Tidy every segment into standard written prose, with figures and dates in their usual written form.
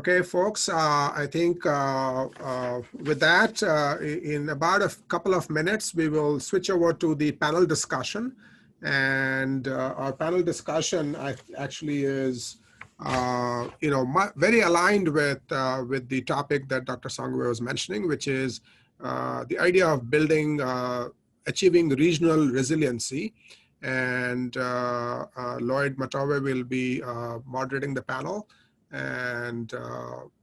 Okay, folks, I think with that, in about a couple of minutes, we will switch over to the panel discussion. And our panel discussion actually is, very aligned with the topic that Dr. Sangwe was mentioning, which is the idea of building, achieving regional resiliency. And Lloyd Matawe will be moderating the panel. And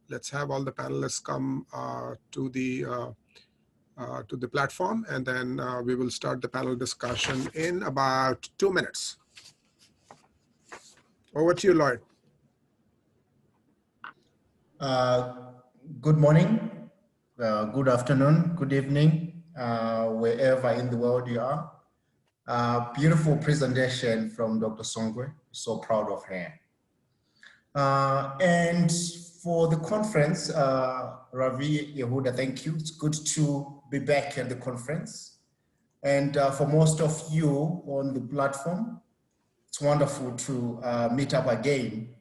let's have all the panelists come to the platform, and then we will start the panel discussion in about 2 minutes. Over to you, Lloyd. Good morning, good afternoon, good evening, wherever in the world you are. Beautiful presentation from Dr. Songwe. So proud of her. And for the conference, Ravi, Yehuda, thank you. It's good to be back at the conference. And for most of you on the platform, it's wonderful to meet up again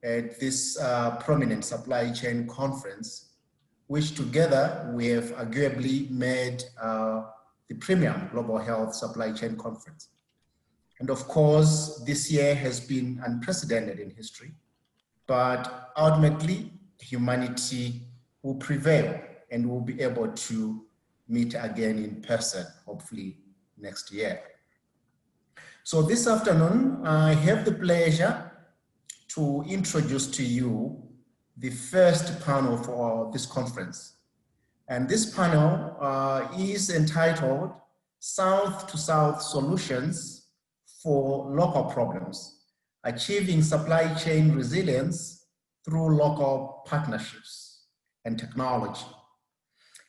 at this prominent supply chain conference, which together we have arguably made the premier global health supply chain conference. And of course, this year has been unprecedented in history. But ultimately, humanity will prevail and we'll be able to meet again in person, hopefully next year. So this afternoon, I have the pleasure to introduce to you the first panel for this conference. And this panel is entitled South to South Solutions for Local Problems. Achieving supply chain resilience through local partnerships and technology.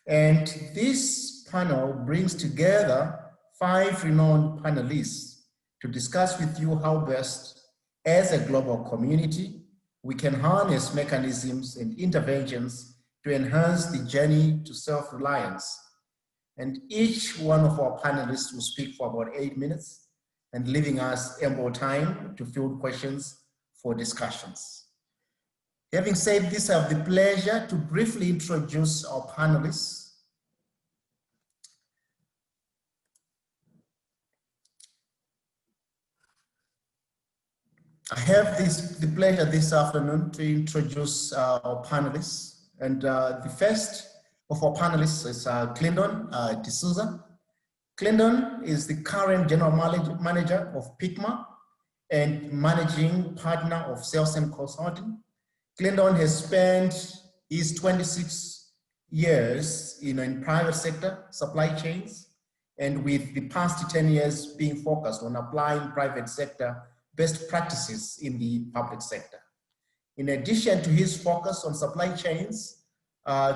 And this panel brings together 5 renowned panelists to discuss with you how best, as a global community, we can harness mechanisms and interventions to enhance the journey to self-reliance. And each one of our panelists will speak for about 8 minutes, and leaving us ample time to field questions for discussions. Having said this, I have the pleasure to briefly introduce our panelists. I have the pleasure this afternoon to introduce our panelists. And the first of our panelists is Clinton D'Souza. Clinton is the current general manager of PICMA and managing partner of Sales and Consulting. Clinton has spent his 26 years in private sector supply chains, and with the past 10 years being focused on applying private sector best practices in the public sector. In addition to his focus on supply chains,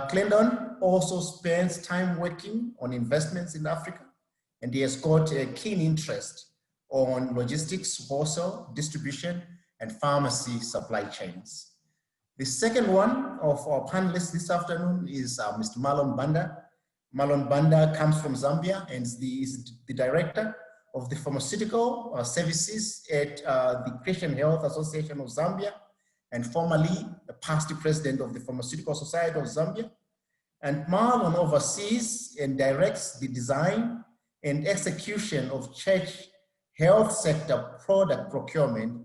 Clinton also spends time working on investments in Africa, and he has got a keen interest on logistics, wholesale, distribution, and pharmacy supply chains. The second one of our panelists this afternoon is Mr. Marlon Banda. Marlon Banda comes from Zambia and is the director of the pharmaceutical services at the Christian Health Association of Zambia, and formerly the past president of the Pharmaceutical Society of Zambia. And Marlon oversees and directs the design and execution of church health sector product procurement,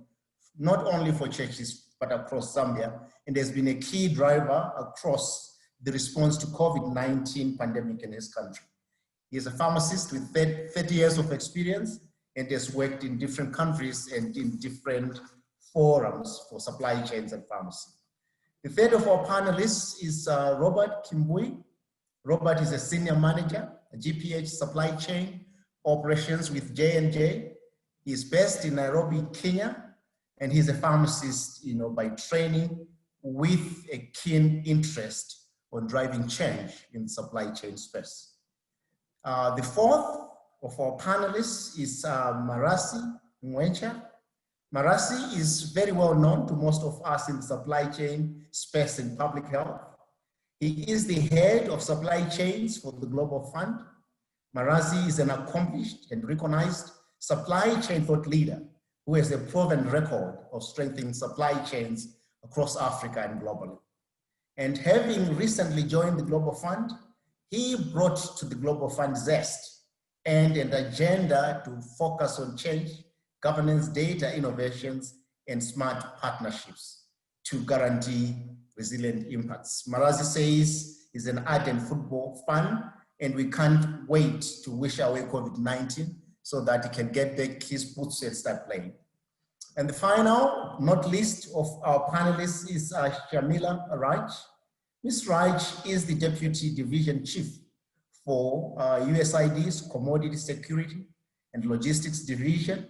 not only for churches, but across Zambia, and has been a key driver across the response to COVID-19 pandemic in his country. He is a pharmacist with 30 years of experience and has worked in different countries and in different forums for supply chains and pharmacy. The third of our panelists is Robert Kimbui. Robert is a senior manager, a GPH supply chain operations with J&J. He is based in Nairobi, Kenya, and he's a pharmacist, by training, with a keen interest on driving change in the supply chain space. The fourth of our panelists is Marasi Mwencha. Marasi is very well known to most of us in the supply chain space in public health. He is the head of supply chains for the Global Fund. Marasi is an accomplished and recognized supply chain thought leader who has a proven record of strengthening supply chains across Africa and globally. And having recently joined the Global Fund, he brought to the Global Fund zest and an agenda to focus on change, governance, data innovations, and smart partnerships to guarantee resilient impacts. Marazi says he's an ardent football fan, and we can't wait to wish away COVID-19 so that he can get back his boots and start playing. And the final, not least, of our panelists is Shamila Raj. Ms. Raj is the Deputy Division Chief for USAID's Commodity Security and Logistics Division.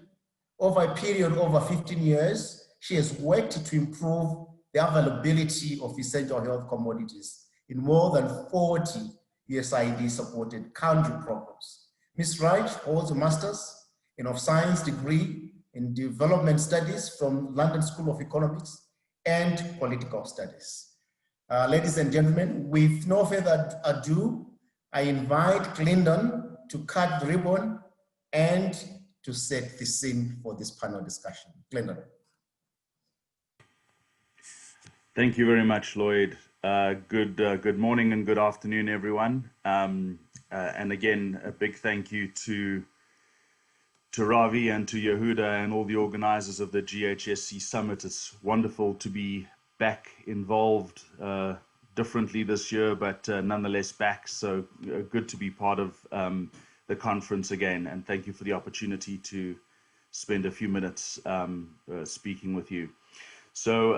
Over a period of over 15 years, she has worked to improve the availability of essential health commodities in more than 40 USAID-supported country programs. Ms. Raj holds a Master's of Science degree in Development Studies from London School of Economics and Political Studies. Ladies and gentlemen, with no further ado, I invite Clinton to cut the ribbon and to set the scene for this panel discussion. Clinton. Thank you very much, Lloyd. Good morning and good afternoon, everyone. And again, a big thank you to Ravi and to Yehuda and all the organizers of the GHSC Summit. It's wonderful to be back involved differently this year, but nonetheless back. So good to be part of the conference again. And thank you for the opportunity to spend a few minutes speaking with you. So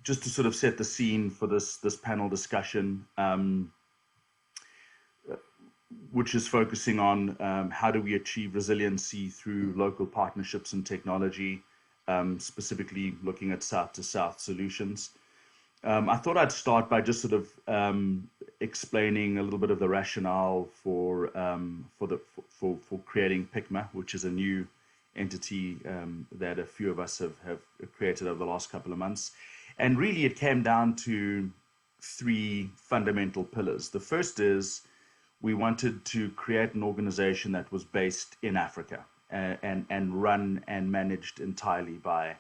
just to sort of set the scene for this panel discussion, which is focusing on how do we achieve resiliency through local partnerships and technology, specifically looking at South-to-South solutions. I thought I'd start by just sort of explaining a little bit of the rationale for creating PICMA, which is a new entity that a few of us have created over the last couple of months. And really it came down to three fundamental pillars. The first is we wanted to create an organization that was based in Africa and run and managed entirely by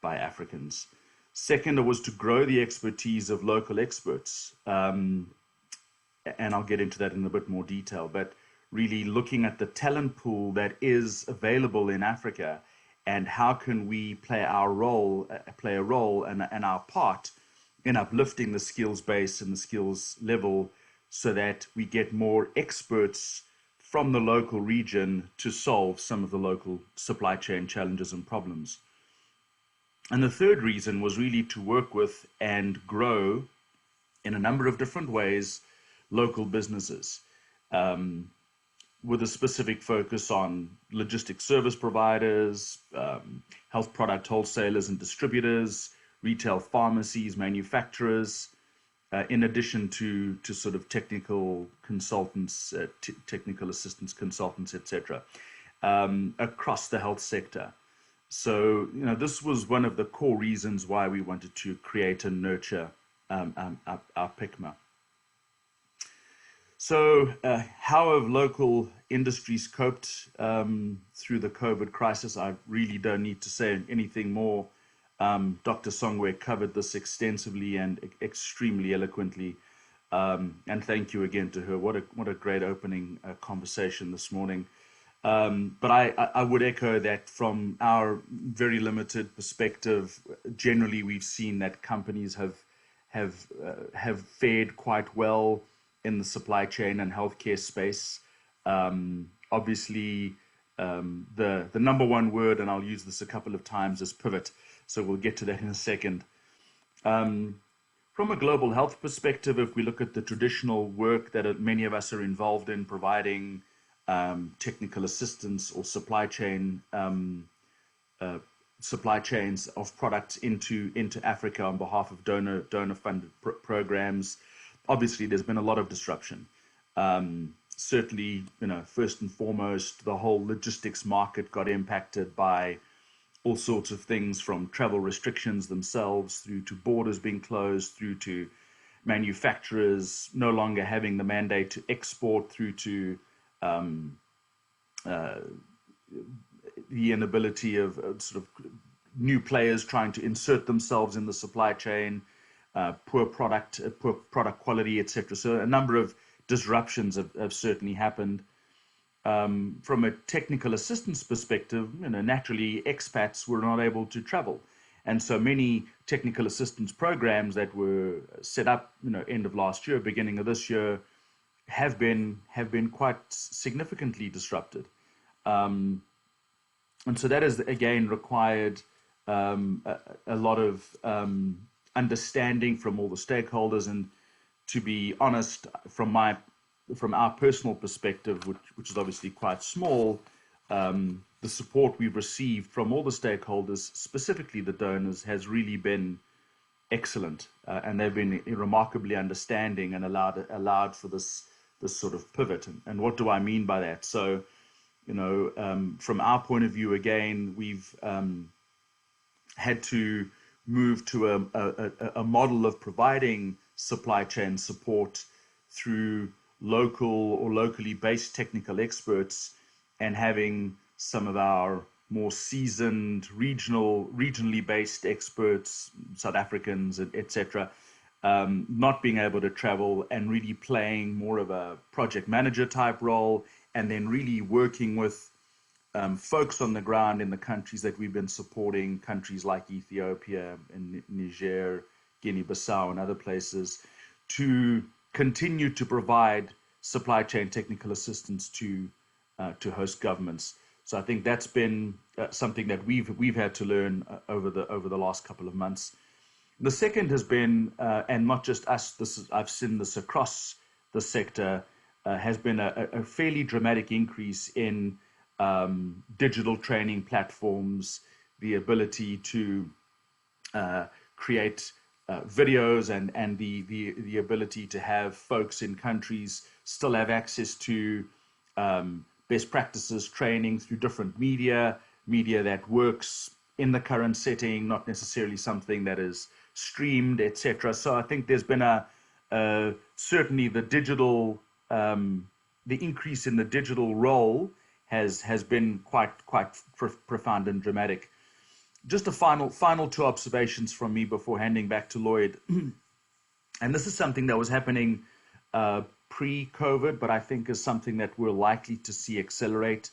Africans. Second, it was to grow the expertise of local experts. And I'll get into that in a bit more detail, but really looking at the talent pool that is available in Africa and how can we play a role and our part in uplifting the skills base and the skills level so that we get more experts from the local region to solve some of the local supply chain challenges and problems. And the third reason was really to work with and grow in a number of different ways local businesses, with a specific focus on logistics service providers, health product wholesalers and distributors, retail pharmacies, manufacturers, in addition to sort of technical consultants, technical assistance consultants, etc., across the health sector. So, this was one of the core reasons why we wanted to create and nurture our PICMA. So how have local industries coped through the COVID crisis? I really don't need to say anything more. Dr. Songwe covered this extensively and extremely eloquently. And thank you again to her. What a great opening conversation this morning. But I would echo that from our very limited perspective, generally we've seen that companies have fared quite well in the supply chain and healthcare space. Obviously, the number one word, and I'll use this a couple of times, is pivot. So we'll get to that in a second. From a global health perspective, if we look at the traditional work that many of us are involved in, providing technical assistance or supply chains of products into Africa on behalf of donor-funded programs, obviously there's been a lot of disruption. Certainly, first and foremost, the whole logistics market got impacted by all sorts of things, from travel restrictions themselves through to borders being closed, through to manufacturers no longer having the mandate to export, through to the inability of sort of new players trying to insert themselves in the supply chain, poor product quality, etc. So a number of disruptions have certainly happened. From a technical assistance perspective, naturally expats were not able to travel, and so many technical assistance programs that were set up, end of last year, beginning of this year, have been quite significantly disrupted, and so that has again required a lot of understanding from all the stakeholders. And to be honest, from our personal perspective, which is obviously quite small, the support we've received from all the stakeholders, specifically the donors, has really been excellent, and they've been remarkably understanding and allowed for this sort of pivot. And what do I mean by that? So, from our point of view, again, we've had to move to a model of providing supply chain support through local or locally based technical experts, and having some of our more seasoned regionally based experts, South Africans, etc., not being able to travel, and really playing more of a project manager type role, and then really working with folks on the ground in the countries that we've been supporting, countries like Ethiopia and Niger, Guinea-Bissau, and other places, to continue to provide supply chain technical assistance to host governments. So I think that's been something that we've had to learn over the last couple of months. The second has been, and not just us, I've seen this across the sector, has been a fairly dramatic increase in digital training platforms, the ability to create videos, and the ability to have folks in countries still have access to best practices training through different media that works in the current setting, not necessarily something that is streamed, etc. So I think there's been certainly the digital, the increase in the digital role has been quite profound and dramatic. Just a final two observations from me before handing back to Lloyd. And this is something that was happening pre-COVID, but I think is something that we're likely to see accelerate.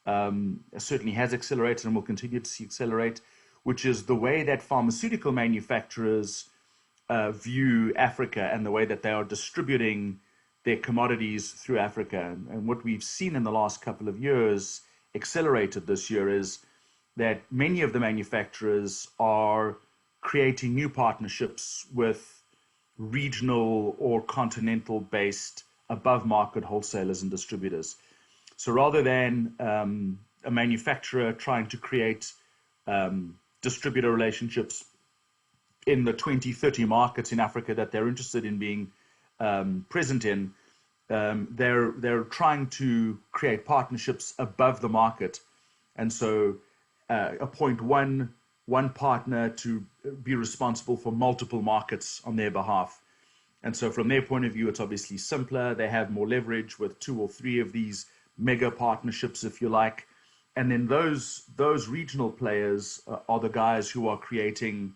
Certainly has accelerated and will continue to see accelerate, which is the way that pharmaceutical manufacturers view Africa, and the way that they are distributing their commodities through Africa. And what we've seen in the last couple of years, accelerated this year, is that many of the manufacturers are creating new partnerships with regional or continental based above market wholesalers and distributors. So rather than a manufacturer trying to create distributor relationships in the 20, 30 markets in Africa that they're interested in being present in, they're trying to create partnerships above the market. And so appoint one partner to be responsible for multiple markets on their behalf. And so from their point of view, it's obviously simpler. They have more leverage with 2 or 3 of these mega partnerships, if you like. And then those regional players are the guys who are creating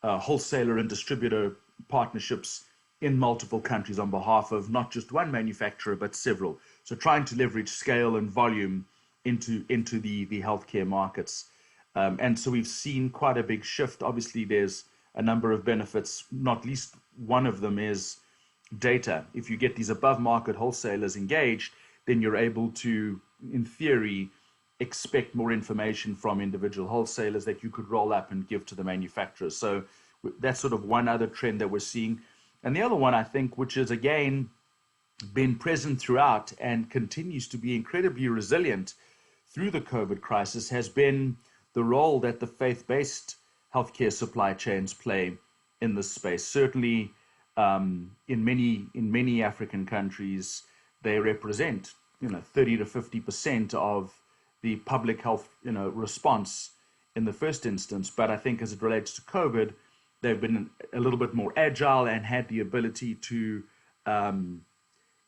wholesaler and distributor partnerships in multiple countries on behalf of not just one manufacturer, but several. So trying to leverage scale and volume into the healthcare markets. And so we've seen quite a big shift. Obviously, there's a number of benefits, not least one of them is data. If you get these above market wholesalers engaged, then you're able to, in theory, expect more information from individual wholesalers that you could roll up and give to the manufacturers. So that's sort of one other trend that we're seeing. And the other one, I think, which is again been present throughout and continues to be incredibly resilient through the COVID crisis, has been the role that the faith-based healthcare supply chains play in this space. Certainly, in many African countries, they represent 30 to 50% of the public health response in the first instance. But I think as it relates to COVID, they've been a little bit more agile and had the ability to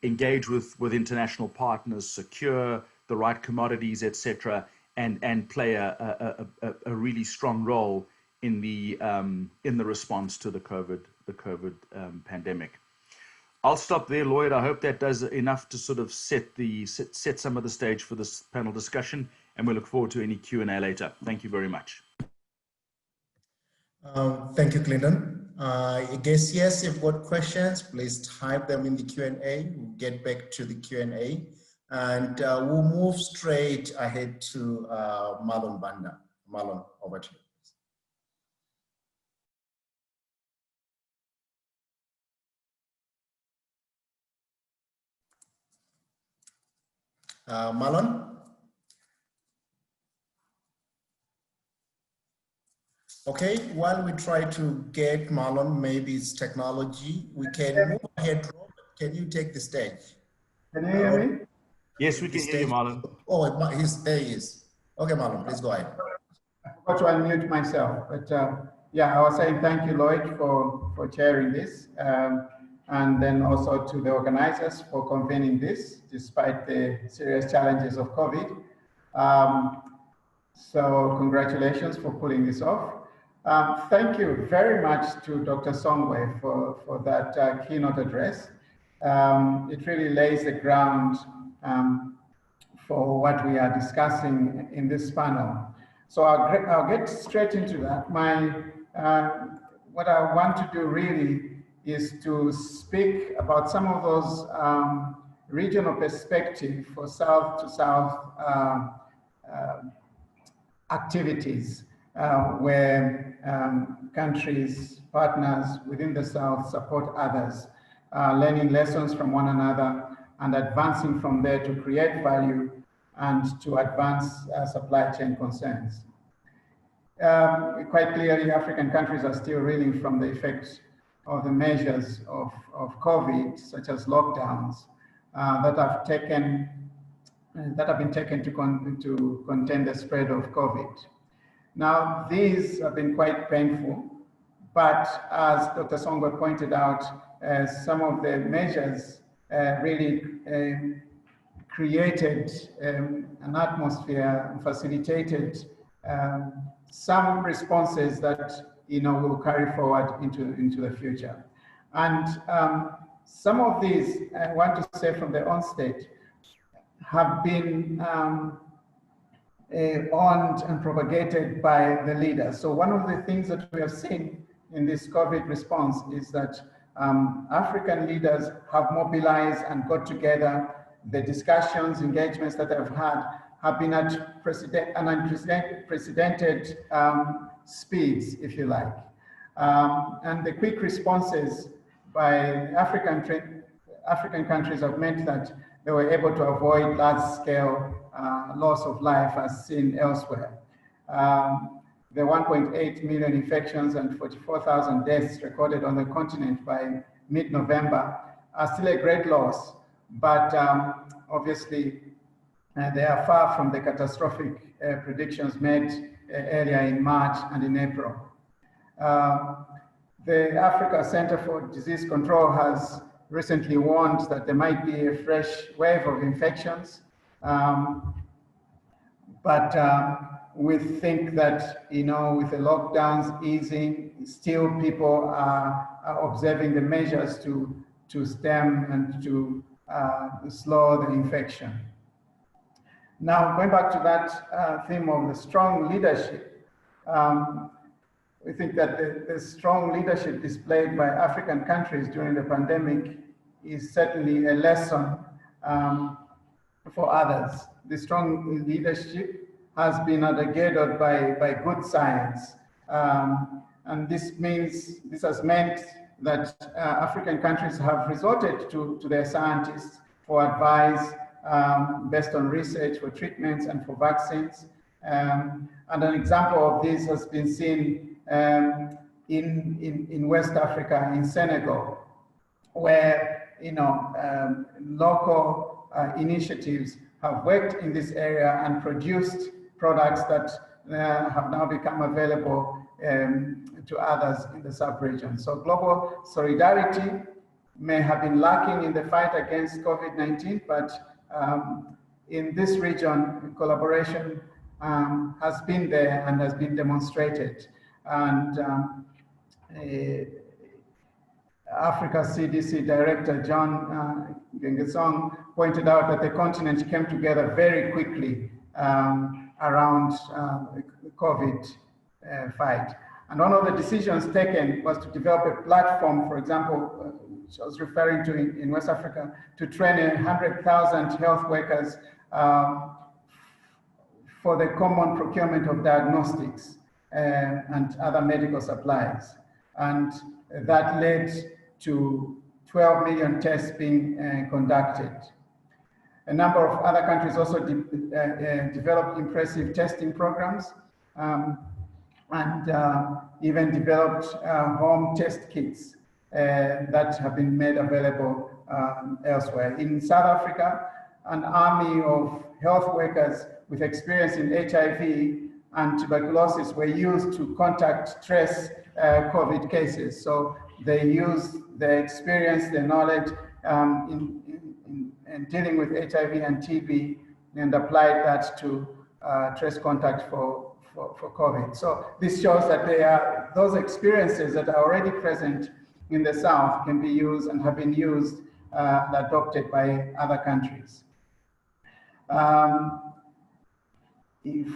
engage with international partners, secure the right commodities, etc., and play a really strong role in the response to the COVID pandemic. I'll stop there, Lloyd. I hope that does enough to sort of set some of the stage for this panel discussion, and we look forward to any Q&A later. Thank you very much. Thank you, Clinton. I guess, yes, if you've got questions, please type them in the Q&A. We'll get back to the Q&A. And we'll move straight ahead to Marlon Banda. Marlon, over to you. Marlon? Okay, while we try to get Marlon, maybe it's technology, we can move ahead. Robert, can you take the stage? Can you hear me? Yes, we can hear you, Marlon. Oh, there he is. Okay, Marlon, please go ahead. I forgot to unmute myself, but yeah, I was saying thank you, Lloyd, for chairing this, and then also to the organizers for convening this, despite the serious challenges of COVID. So congratulations for pulling this off. Thank you very much to Dr. Songwe for that keynote address. It really lays the ground for what we are discussing in this panel. So I'll get straight into that. What I want to do really is to speak about some of those regional perspective for South to South activities where countries, partners within the South support others, learning lessons from one another and advancing from there to create value and to advance supply chain concerns. Quite clearly, African countries are still reeling from the effects of the measures of COVID, such as lockdowns, that have been taken to contain the spread of COVID. Now, these have been quite painful, but as Dr. Songwe pointed out, some of the measures really created an atmosphere, facilitated some responses that will carry forward into the future. And some of these, I want to say from the onset, have been owned and propagated by the leaders. So one of the things that we have seen in this COVID response is that African leaders have mobilized and got together. The discussions, engagements that I've had have been at unprecedented speeds, if you like. And the quick responses by African countries have meant that they were able to avoid large-scale loss of life as seen elsewhere. The 1.8 million infections and 44,000 deaths recorded on the continent by mid-November are still a great loss, but obviously they are far from the catastrophic predictions made earlier in March and in April. The Africa Center for Disease Control has recently warned that there might be a fresh wave of infections, but we think that, with the lockdowns easing, still people are observing the measures to stem and to slow the infection. Now, going back to that theme of the strong leadership, we think that the strong leadership displayed by African countries during the pandemic is certainly a lesson for others. The strong leadership has been undergirded by good science. And this has meant that African countries have resorted to their scientists for advice based on research for treatments and for vaccines. And an example of this has been seen in West Africa, in Senegal, where local initiatives have worked in this area and produced products that have now become available to others in the sub-region. So global solidarity may have been lacking in the fight against COVID-19, but in this region, collaboration has been there and has been demonstrated. And Africa CDC Director John Gengesong pointed out that the continent came together very quickly around the COVID fight. And one of the decisions taken was to develop a platform, for example, which I was referring to in West Africa, to train 100,000 health workers for the common procurement of diagnostics and other medical supplies. And that led to 12 million tests being conducted. A number of other countries also developed impressive testing programs and even developed home test kits that have been made available elsewhere. In South Africa, an army of health workers with experience in HIV and tuberculosis were used to contact trace COVID cases. So they used their experience, their knowledge in dealing with HIV and TB and applied that to trace contact for COVID. So this shows that those experiences that are already present in the South can be used and have been used and adopted by other countries.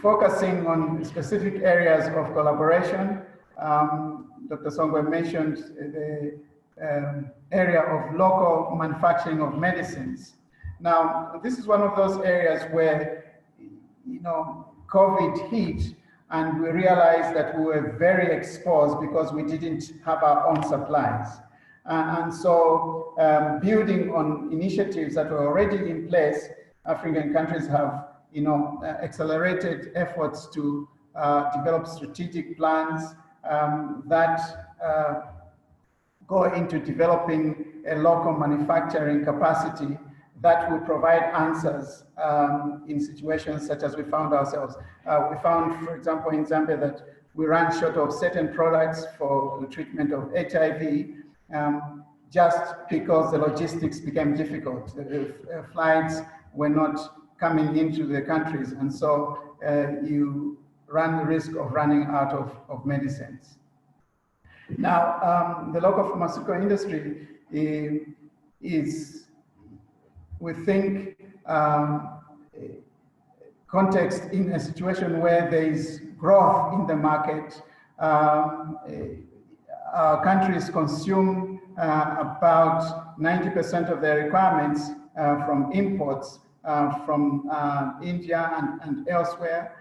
Focusing on specific areas of collaboration, Dr. Songwe mentioned the area of local manufacturing of medicines. Now, this is one of those areas where, COVID hit and we realized that we were very exposed because we didn't have our own supplies. And so building on initiatives that were already in place, African countries have accelerated efforts to develop strategic plans that go into developing a local manufacturing capacity that will provide answers in situations such as we found ourselves. We found, for example, in Zambia that we ran short of certain products for the treatment of HIV just because the logistics became difficult. The flights were not coming into the countries, and so you run the risk of running out of medicines. Now, the local pharmaceutical industry is, we think, context in a situation where there is growth in the market. Countries consume about 90% of their requirements from imports from India and elsewhere.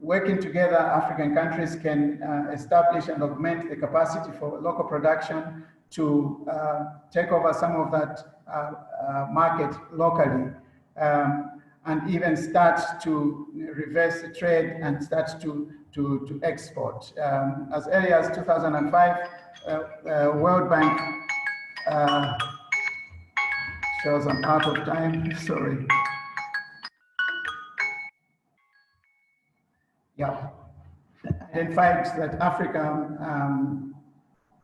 Working together, African countries can establish and augment the capacity for local production to take over some of that market locally, and even start to reverse the trade and start to export. As early as 2005, World Bank shows I'm out of time, sorry. Yeah, identified that Africa,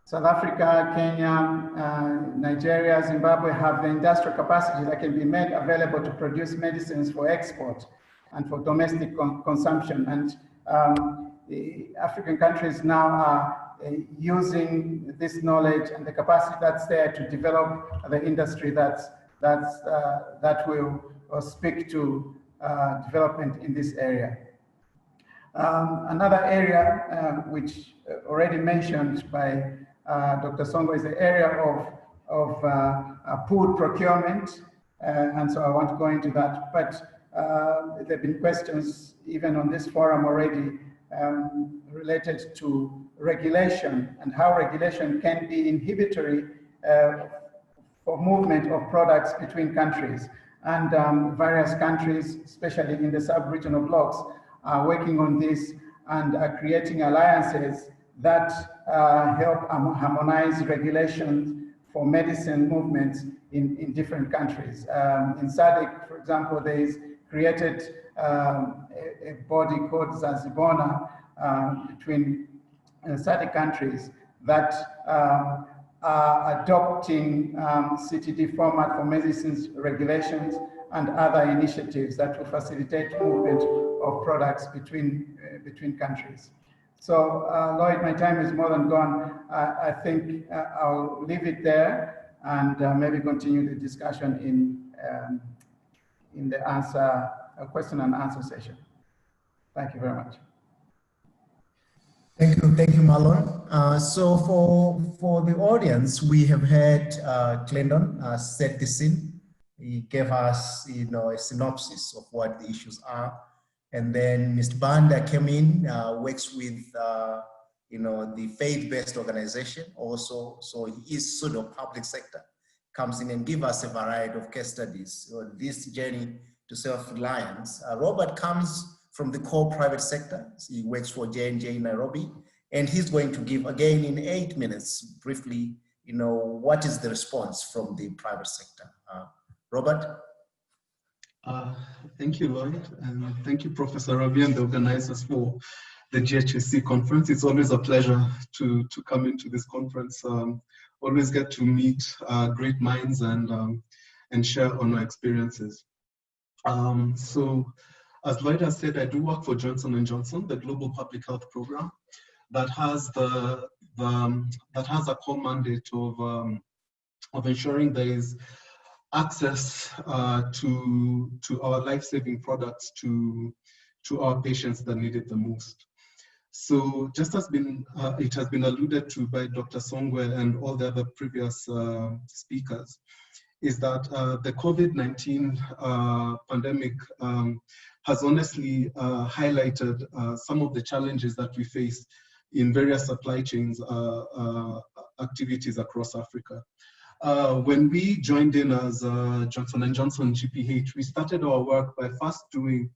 South Africa, Kenya, Nigeria, Zimbabwe have the industrial capacity that can be made available to produce medicines for export and for domestic consumption. And the African countries now are using this knowledge and the capacity that's there to develop the industry that will speak to development in this area. Another area which already mentioned by Dr. Songo is the area of pooled procurement, and so I won't go into that, but there have been questions even on this forum already related to regulation and how regulation can be inhibitory for movement of products between countries. And various countries, especially in the sub-regional blocks, are working on this and are creating alliances that help harmonize regulations for medicine movements in different countries. In SADC, for example, there is created a body called Zazibona between SADC countries that are adopting CTD format for medicines regulations and other initiatives that will facilitate movement of products between countries. So Lloyd, my time is more than gone. I think I'll leave it there and maybe continue the discussion in the question and answer session. Thank you very much. Thank you, Marlon. So for the audience, we have heard Clinton set the scene. He gave us, a synopsis of what the issues are. And then Mr. Banda came in, works with, the faith-based organization also. So he is sort of public sector, comes in and give us a variety of case studies on this journey to self-reliance. Robert comes from the core private sector. He works for J&J in Nairobi, and he's going to give, again, in 8 minutes, briefly, what is the response from the private sector. Robert? Thank you, Lloyd, and thank you, Professor Ravi and the organizers for the GHSC conference. It's always a pleasure to come into this conference. Always get to meet great minds and share on our experiences. So, as Lloyd has said, I do work for Johnson & Johnson, the global public health program that has a core mandate of ensuring there is access to our life-saving products to our patients that need it the most. So just as it has been alluded to by Dr. Songwe and all the other previous speakers, is that the COVID-19 pandemic has honestly highlighted some of the challenges that we face in various supply chains activities across Africa. When we joined in as Johnson & Johnson GPH, we started our work by first doing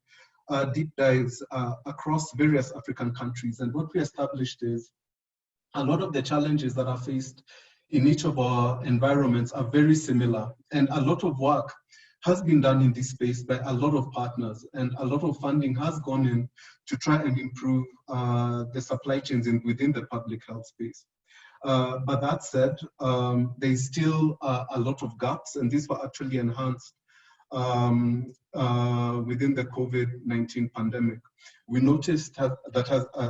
deep dives across various African countries. And what we established is a lot of the challenges that are faced in each of our environments are very similar. And a lot of work has been done in this space by a lot of partners, and a lot of funding has gone in to try and improve the supply chains within the public health space. But that said, there's still a lot of gaps, and these were actually enhanced within the COVID-19 pandemic. We noticed that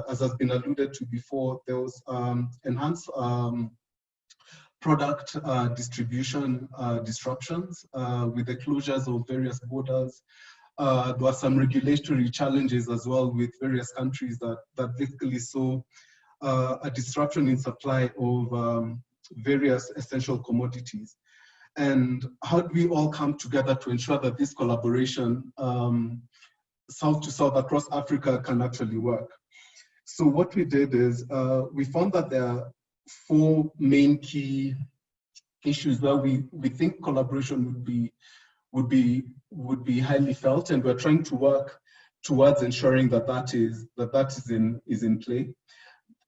as has been alluded to before, there was enhanced product distribution disruptions with the closures of various borders. There were some regulatory challenges as well with various countries that basically saw a disruption in supply of various essential commodities. And how do we all come together to ensure that this collaboration south to south across Africa can actually work? So what we did is we found that there are 4 main key issues where we think collaboration would be highly felt, and we're trying to work towards ensuring that is in play.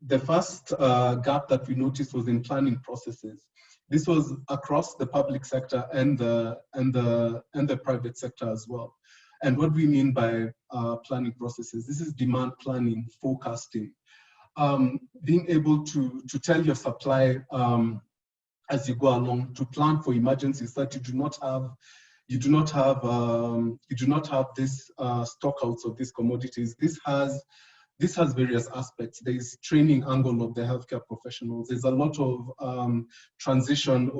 The first gap that we noticed was in planning processes. This was across the public sector and the private sector as well. And what we mean by planning processes, this is demand planning, forecasting, being able to tell your supply as you go along, to plan for emergencies that you do not have this stockouts of these commodities. This has various aspects. There is training angle of the healthcare professionals. There's a lot of transition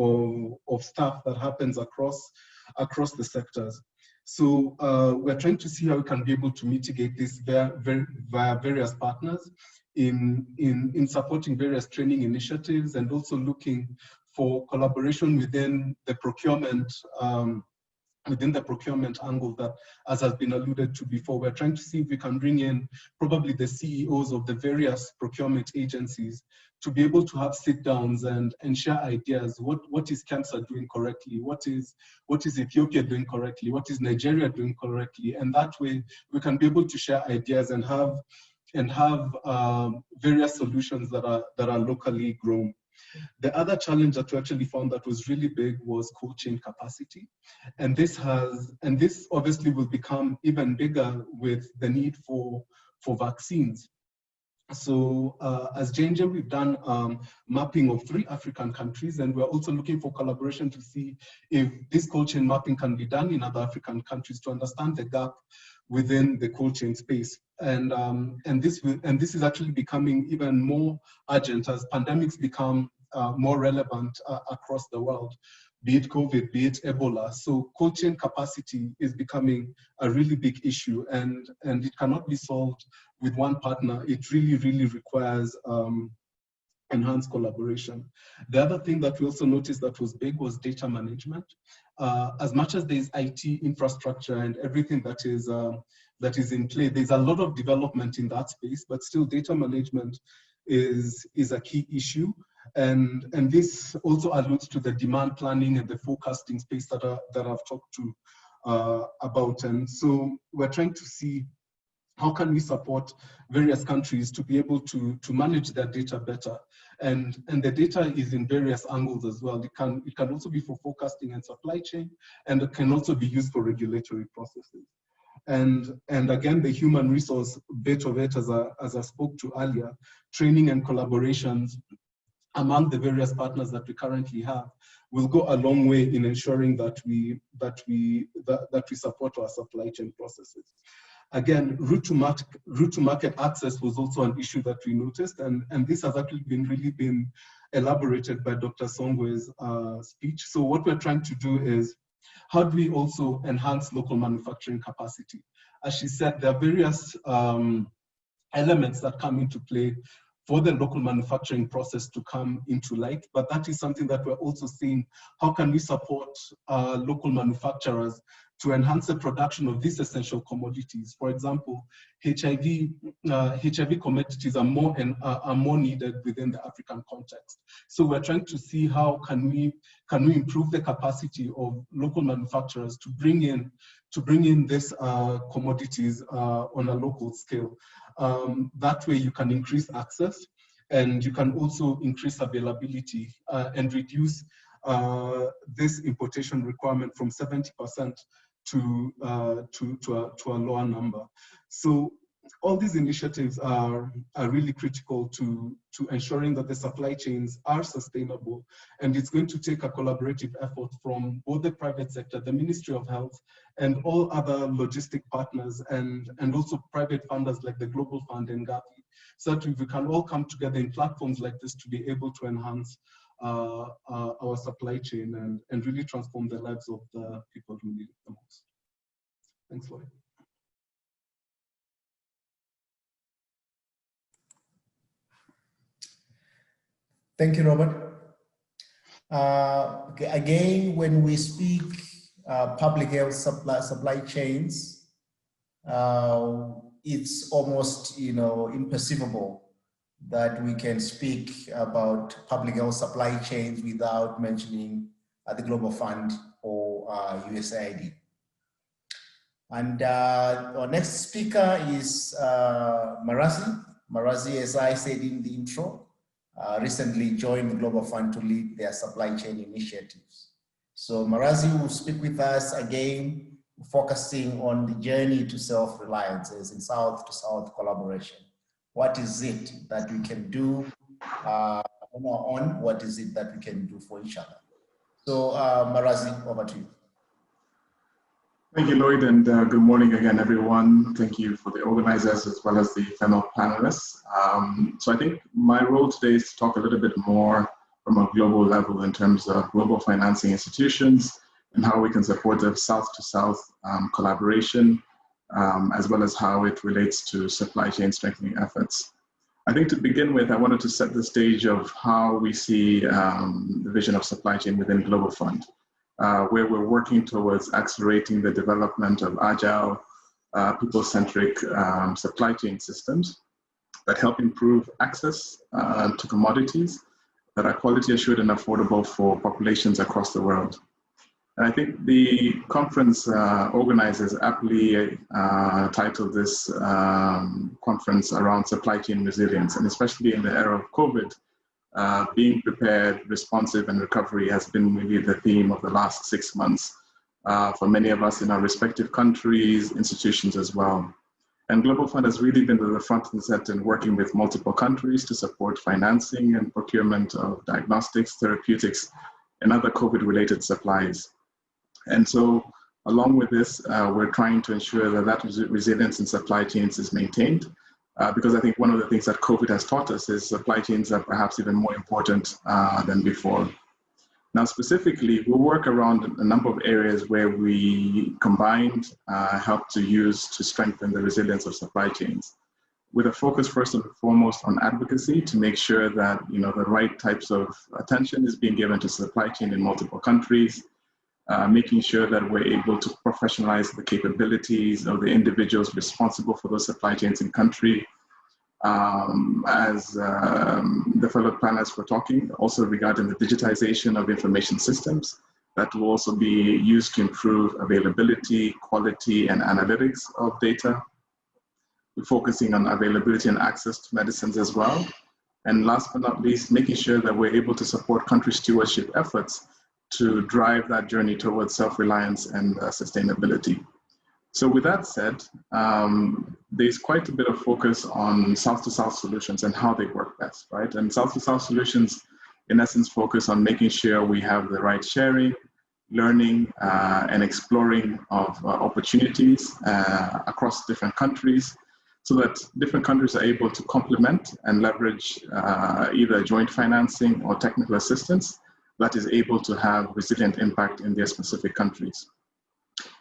of staff that happens across the sectors. So we're trying to see how we can be able to mitigate this via various partners in supporting various training initiatives, and also looking for collaboration within the procurement angle that, as has been alluded to before, we're trying to see if we can bring in probably the CEOs of the various procurement agencies to be able to have sit downs and share ideas. What is Kemsa doing correctly? What is Ethiopia doing correctly? What is Nigeria doing correctly? And that way we can be able to share ideas and have various solutions that are locally grown. The other challenge that we actually found that was really big was cold chain capacity. And this obviously will become even bigger with the need for vaccines. So as J&J, we've done mapping of 3 African countries, and we're also looking for collaboration to see if this cold chain mapping can be done in other African countries to understand the gap within the cold chain space. And this is actually becoming even more urgent as pandemics become more relevant across the world, be it COVID, be it Ebola. So cold chain capacity is becoming a really big issue, and it cannot be solved with one partner. It really, really requires enhanced collaboration. The other thing that we also noticed that was big was data management. As much as there's IT infrastructure and everything that is in play, there's a lot of development in that space, but still data management is a key issue. And this also alludes to the demand planning and the forecasting space that I've talked to about. And so we're trying to see how can we support various countries to be able to manage their data better. And the data is in various angles as well. It can also be for forecasting and supply chain, and it can also be used for regulatory processes. And again, the human resource bit of it, as I spoke to earlier, training and collaborations among the various partners that we currently have will go a long way in ensuring that we support our supply chain processes. Again, route to market access was also an issue that we noticed, and this has actually really been elaborated by Dr. Songwe's speech. So what we're trying to do is, how do we also enhance local manufacturing capacity? As she said, there are various elements that come into play for the local manufacturing process to come into light, but that is something that we're also seeing. How can we support local manufacturers to enhance the production of these essential commodities? For example, HIV commodities are more needed within the African context. So we're trying to see how can we improve the capacity of local manufacturers to bring in these commodities on a local scale. That way you can increase access, and you can also increase availability and reduce this importation requirement from 70% to a lower number. So all these initiatives are really critical to ensuring that the supply chains are sustainable, and it's going to take a collaborative effort from both the private sector, the Ministry of Health, and all other logistic partners, and also private funders like the Global Fund and Gavi, so that we can all come together in platforms like this to be able to enhance our supply chain and really transform the lives of the people who need it the most. Thanks, Lloyd. Thank you, Robert. Okay, again, when we speak public health supply chains, it's almost imperceivable that we can speak about public health supply chains without mentioning the Global Fund or USAID. And our next speaker is Marazi. Marazi, as I said in the intro, recently joined the Global Fund to lead their supply chain initiatives. So Marazi will speak with us again, focusing on the journey to self-reliance as in South-to-South collaboration. What is it that we can do on our own? What is it that we can do for each other? So Marazi, over to you. Thank you, Lloyd, and good morning again, everyone. Thank you for the organizers as well as the fellow panelists. So I think my role today is to talk a little bit more from a global level in terms of global financing institutions and how we can support the South-to-South collaboration, as well as how it relates to supply chain strengthening efforts. I think to begin with, I wanted to set the stage of how we see the vision of supply chain within Global Fund. Where we're working towards accelerating the development of agile, people-centric supply chain systems that help improve access to commodities that are quality assured and affordable for populations across the world. And I think the conference organizers aptly titled this conference around supply chain resilience, and especially in the era of COVID, being prepared, responsive, and recovery has been really the theme of the last 6 months for many of us in our respective countries, institutions as well. And Global Fund has really been at the front and center in working with multiple countries to support financing and procurement of diagnostics, therapeutics, and other COVID-related supplies. And so Along with this, we're trying to ensure that resilience in supply chains is maintained, because I think one of the things that COVID has taught us is supply chains are perhaps even more important than before. Now, specifically, we'll work around a number of areas where we combined help to use to strengthen the resilience of supply chains, with a focus first and foremost on advocacy to make sure that the right types of attention is being given to supply chain in multiple countries, making sure that we're able to professionalize the capabilities of the individuals responsible for those supply chains in country. As the fellow panelists were talking, also regarding the digitization of information systems that will also be used to improve availability, quality, and analytics of data. We're focusing on availability and access to medicines as well. And last but not least, making sure that we're able to support country stewardship efforts to drive that journey towards self-reliance and sustainability. So with that said, there's quite a bit of focus on South-to-South solutions and how they work best, right? And South-to-South solutions, in essence, focus on making sure we have the right sharing, learning, and exploring of opportunities across different countries, so that different countries are able to complement and leverage either joint financing or technical assistance that is able to have resilient impact in their specific countries.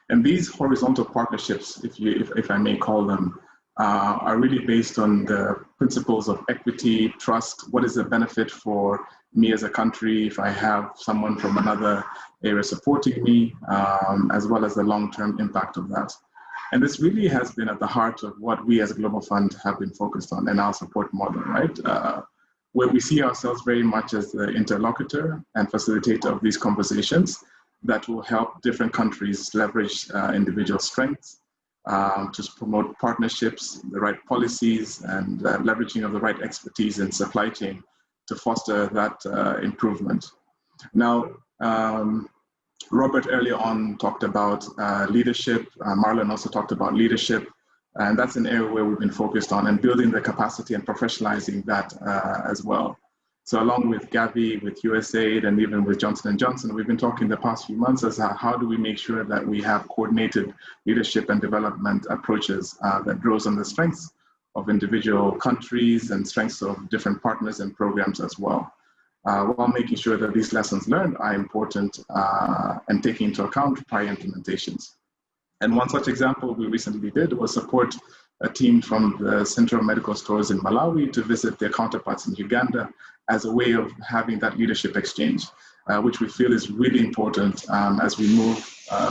And these horizontal partnerships, if I may call them, are really based on the principles of equity, trust. What is the benefit for me as a country if I have someone from another area supporting me, as well as the long-term impact of that. And this really has been at the heart of what we as a Global Fund have been focused on in our support model, right? Where we see ourselves very much as the interlocutor and facilitator of these conversations that will help different countries leverage individual strengths to promote partnerships, the right policies, and leveraging of the right expertise in supply chain to foster that improvement. Now, Robert earlier on talked about leadership. Marlon also talked about leadership. And that's an area where we've been focused on and building the capacity and professionalizing that as well. So along with Gavi, with USAID, and even with Johnson & Johnson, we've been talking the past few months as how do we make sure that we have coordinated leadership and development approaches that draws on the strengths of individual countries and strengths of different partners and programs as well, while making sure that these lessons learned are important and taking into account prior implementations. And one such example we recently did was support a team from the Center of Medical Stores in Malawi to visit their counterparts in Uganda as a way of having that leadership exchange, which we feel is really important as we move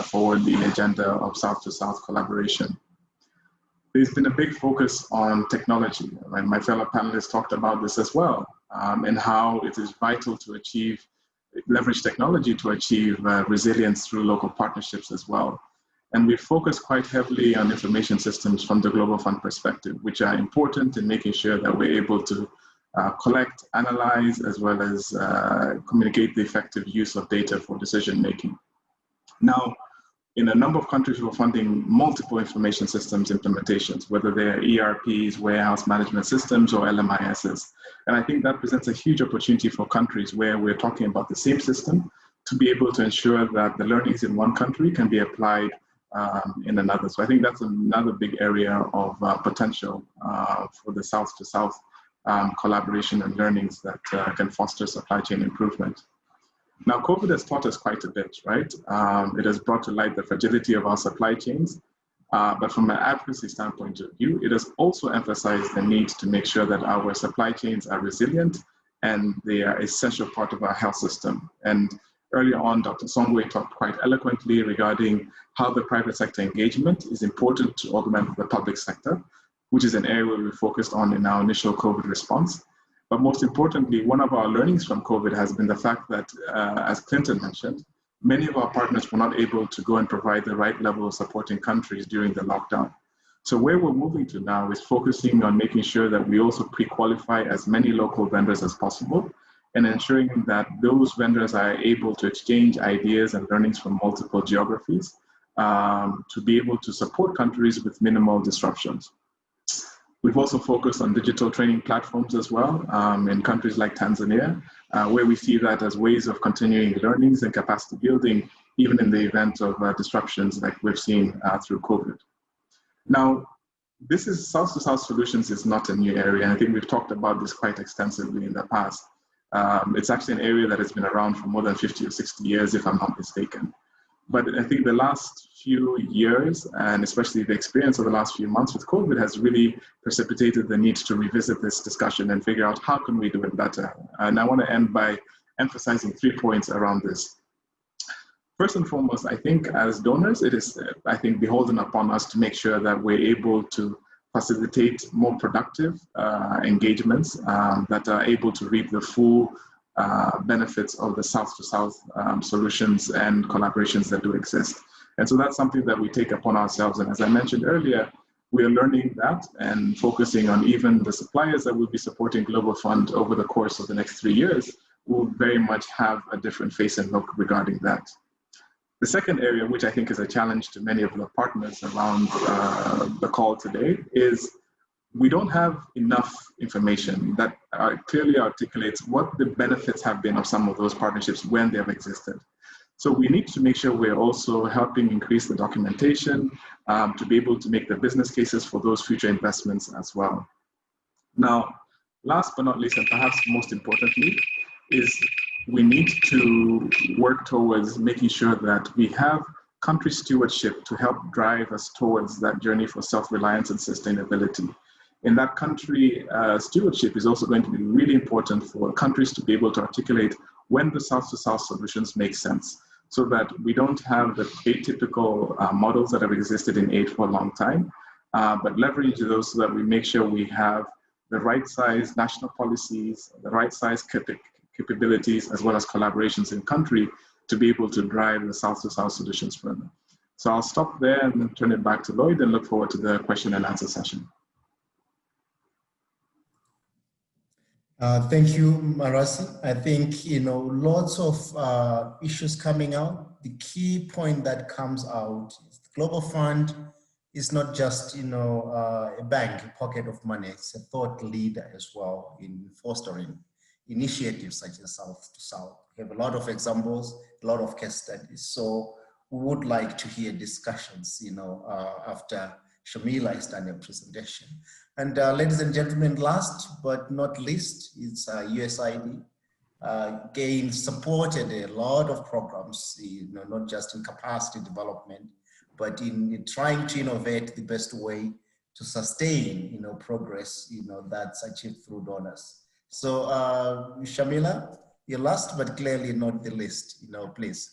forward the agenda of South-to-South collaboration. There's been a big focus on technology, and my fellow panelists talked about this as well, and how it is vital to leverage technology to achieve resilience through local partnerships as well. And we focus quite heavily on information systems from the Global Fund perspective, which are important in making sure that we're able to collect, analyze, as well as communicate the effective use of data for decision making. Now, in a number of countries, we're funding multiple information systems implementations, whether they're ERPs, warehouse management systems, or LMISs. And I think that presents a huge opportunity for countries where we're talking about the same system to be able to ensure that the learnings in one country can be applied in another. So I think that's another big area of potential for the South-to-South collaboration and learnings that can foster supply chain improvement. Now, COVID has taught us quite a bit, right? It has brought to light the fragility of our supply chains, but from an advocacy standpoint of view, it has also emphasized the need to make sure that our supply chains are resilient and they are an essential part of our health system. And earlier on, Dr. Songwe talked quite eloquently regarding how the private sector engagement is important to augment the public sector, which is an area where we focused on in our initial COVID response. But most importantly, one of our learnings from COVID has been the fact that, as Clinton mentioned, many of our partners were not able to go and provide the right level of support in countries during the lockdown. So where we're moving to now is focusing on making sure that we also pre-qualify as many local vendors as possible, and ensuring that those vendors are able to exchange ideas and learnings from multiple geographies to be able to support countries with minimal disruptions. We've also focused on digital training platforms as well in countries like Tanzania, where we see that as ways of continuing learnings and capacity building even in the event of disruptions like we've seen through COVID. Now, this is South-to-South solutions is not a new area, and I think we've talked about this quite extensively in the past. It's actually an area that has been around for more than 50 or 60 years, if I'm not mistaken. But I think the last few years, and especially the experience of the last few months with COVID, has really precipitated the need to revisit this discussion and figure out how can we do it better. And I want to end by emphasizing 3 points around this. First and foremost, I think as donors, it is, I think, beholden upon us to make sure that we're able to facilitate more productive engagements that are able to reap the full benefits of the South-to-South solutions and collaborations that do exist. And so that's something that we take upon ourselves. And as I mentioned earlier, we are learning that and focusing on even the suppliers that will be supporting Global Fund over the course of the next 3 years will very much have a different face and look regarding that. The second area, which I think is a challenge to many of the partners around the call today, is we don't have enough information that clearly articulates what the benefits have been of some of those partnerships when they have existed. So we need to make sure we're also helping increase the documentation to be able to make the business cases for those future investments as well. Now, last but not least, and perhaps most importantly, is we need to work towards making sure that we have country stewardship to help drive us towards that journey for self-reliance and sustainability. In that country, stewardship is also going to be really important for countries to be able to articulate when the South-to-South solutions make sense, so that we don't have the atypical models that have existed in aid for a long time, but leverage those so that we make sure we have the right size national policies, the right size capabilities, as well as collaborations in country to be able to drive the South-to-South solutions further. So I'll stop there and then turn it back to Lloyd and look forward to the question and answer session. Thank you, Marasi. I think, lots of issues coming out. The key point that comes out is the Global Fund is not just, a bank, a pocket of money. It's a thought leader as well in fostering initiatives such as South-to-South. We have a lot of examples, a lot of case studies. So we would like to hear discussions, after Shamila has done a presentation. And ladies and gentlemen, last but not least, is USAID. Again, supported a lot of programs, not just in capacity development, but in trying to innovate the best way to sustain, progress, that's achieved through donors. So Shamila, you're last, but clearly not the least, please.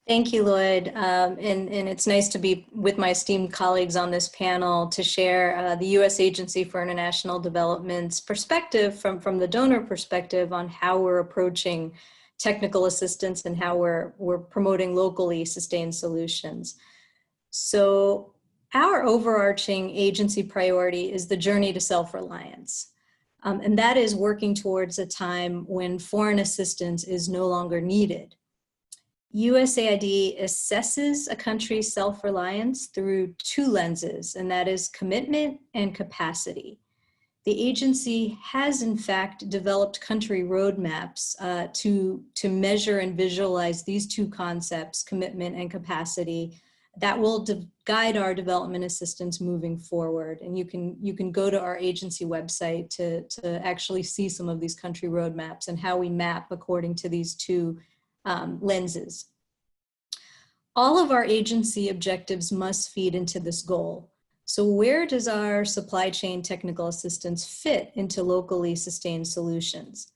Thank you, Lloyd. And it's nice to be with my esteemed colleagues on this panel to share the U.S. Agency for International Development's perspective from the donor perspective on how we're approaching technical assistance and how we're promoting locally sustained solutions. So our overarching agency priority is the journey to self-reliance. And that is working towards a time when foreign assistance is no longer needed. USAID assesses a country's self-reliance through 2 lenses, and that is commitment and capacity. The agency has, in fact, developed country roadmaps to measure and visualize these 2 concepts, commitment and capacity, that will guide our development assistance moving forward. And you can go to our agency website to actually see some of these country roadmaps and how we map according to these 2 lenses. All of our agency objectives must feed into this goal. So where does our supply chain technical assistance fit into locally sustained solutions?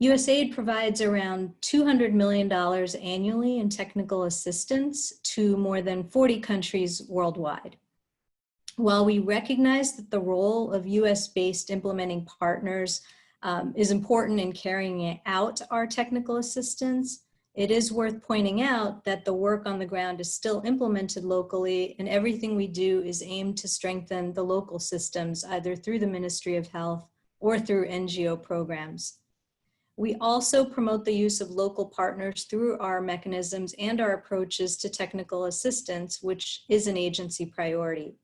USAID provides around $200 million annually in technical assistance to more than 40 countries worldwide. While we recognize that the role of US-based implementing partners is important in carrying out our technical assistance, it is worth pointing out that the work on the ground is still implemented locally, and everything we do is aimed to strengthen the local systems, either through the Ministry of Health or through NGO programs. We also promote the use of local partners through our mechanisms and our approaches to technical assistance, which is an agency priority.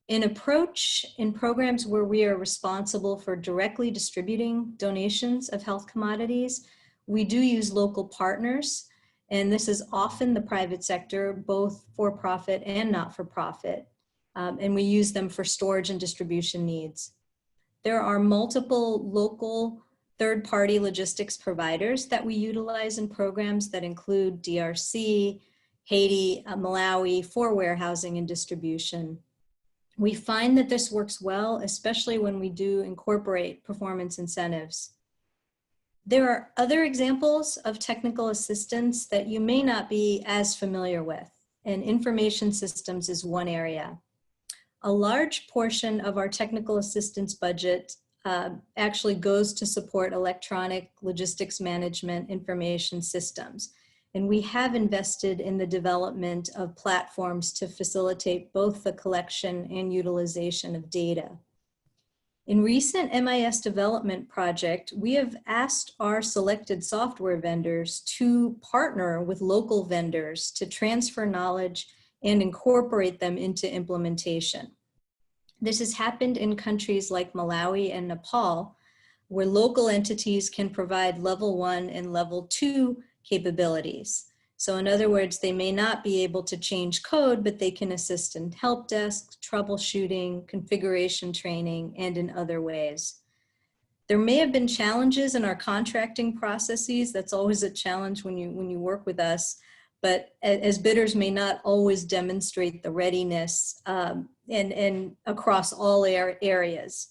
In programs where we are responsible for directly distributing donations of health commodities, we do use local partners. And this is often the private sector, both for-profit and not-for-profit. And we use them for storage and distribution needs. There are multiple local third-party logistics providers that we utilize in programs that include DRC, Haiti, Malawi for warehousing and distribution. We find that this works well, especially when we do incorporate performance incentives. There are other examples of technical assistance that you may not be as familiar with, and information systems is one area. A large portion of our technical assistance budget actually goes to support electronic logistics management information systems. And we have invested in the development of platforms to facilitate both the collection and utilization of data. In recent MIS development project, we have asked our selected software vendors to partner with local vendors to transfer knowledge and incorporate them into implementation. This has happened in countries like Malawi and Nepal, where local entities can provide level 1 and level 2 capabilities. So in other words, they may not be able to change code, but they can assist in help desk, troubleshooting, configuration training, and in other ways. There may have been challenges in our contracting processes. That's always a challenge when you work with us, but as bidders may not always demonstrate the readiness and across all areas.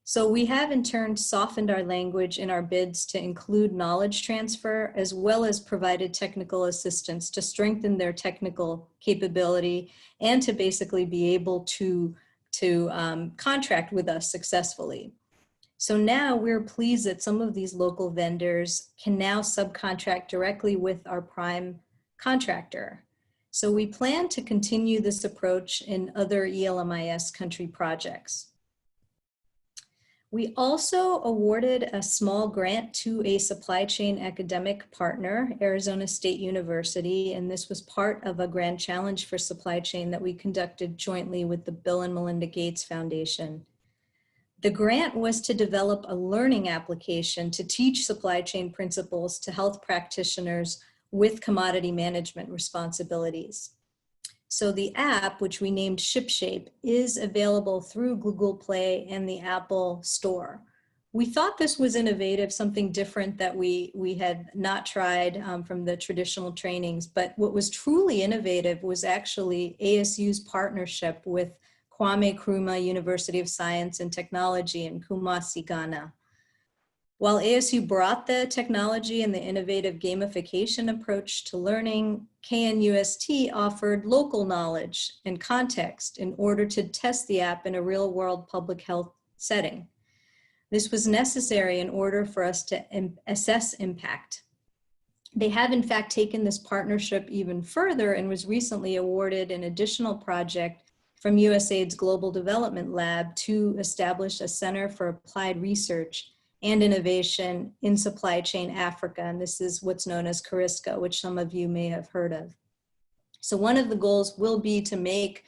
So we have in turn softened our language in our bids to include knowledge transfer, as well as provided technical assistance to strengthen their technical capability and to basically be able to contract with us successfully. So now we're pleased that some of these local vendors can now subcontract directly with our prime contractor. So we plan to continue this approach in other ELMIS country projects. We also awarded a small grant to a supply chain academic partner, Arizona State University, and this was part of a grand challenge for supply chain that we conducted jointly with the Bill and Melinda Gates Foundation. The grant was to develop a learning application to teach supply chain principles to health practitioners with commodity management responsibilities. So the app, which we named ShipShape, is available through Google Play and the Apple Store. We thought this was innovative, something different that we had not tried from the traditional trainings, but what was truly innovative was actually ASU's partnership with Kwame Nkrumah University of Science and Technology in Kumasi, Ghana. While ASU brought the technology and the innovative gamification approach to learning, KNUST offered local knowledge and context in order to test the app in a real-world public health setting. This was necessary in order for us to assess impact. They have in fact taken this partnership even further and was recently awarded an additional project from USAID's Global Development Lab to establish a Center for Applied Research and Innovation in Supply Chain Africa, and this is what's known as CARISCA, which some of you may have heard of. So one of the goals will be to make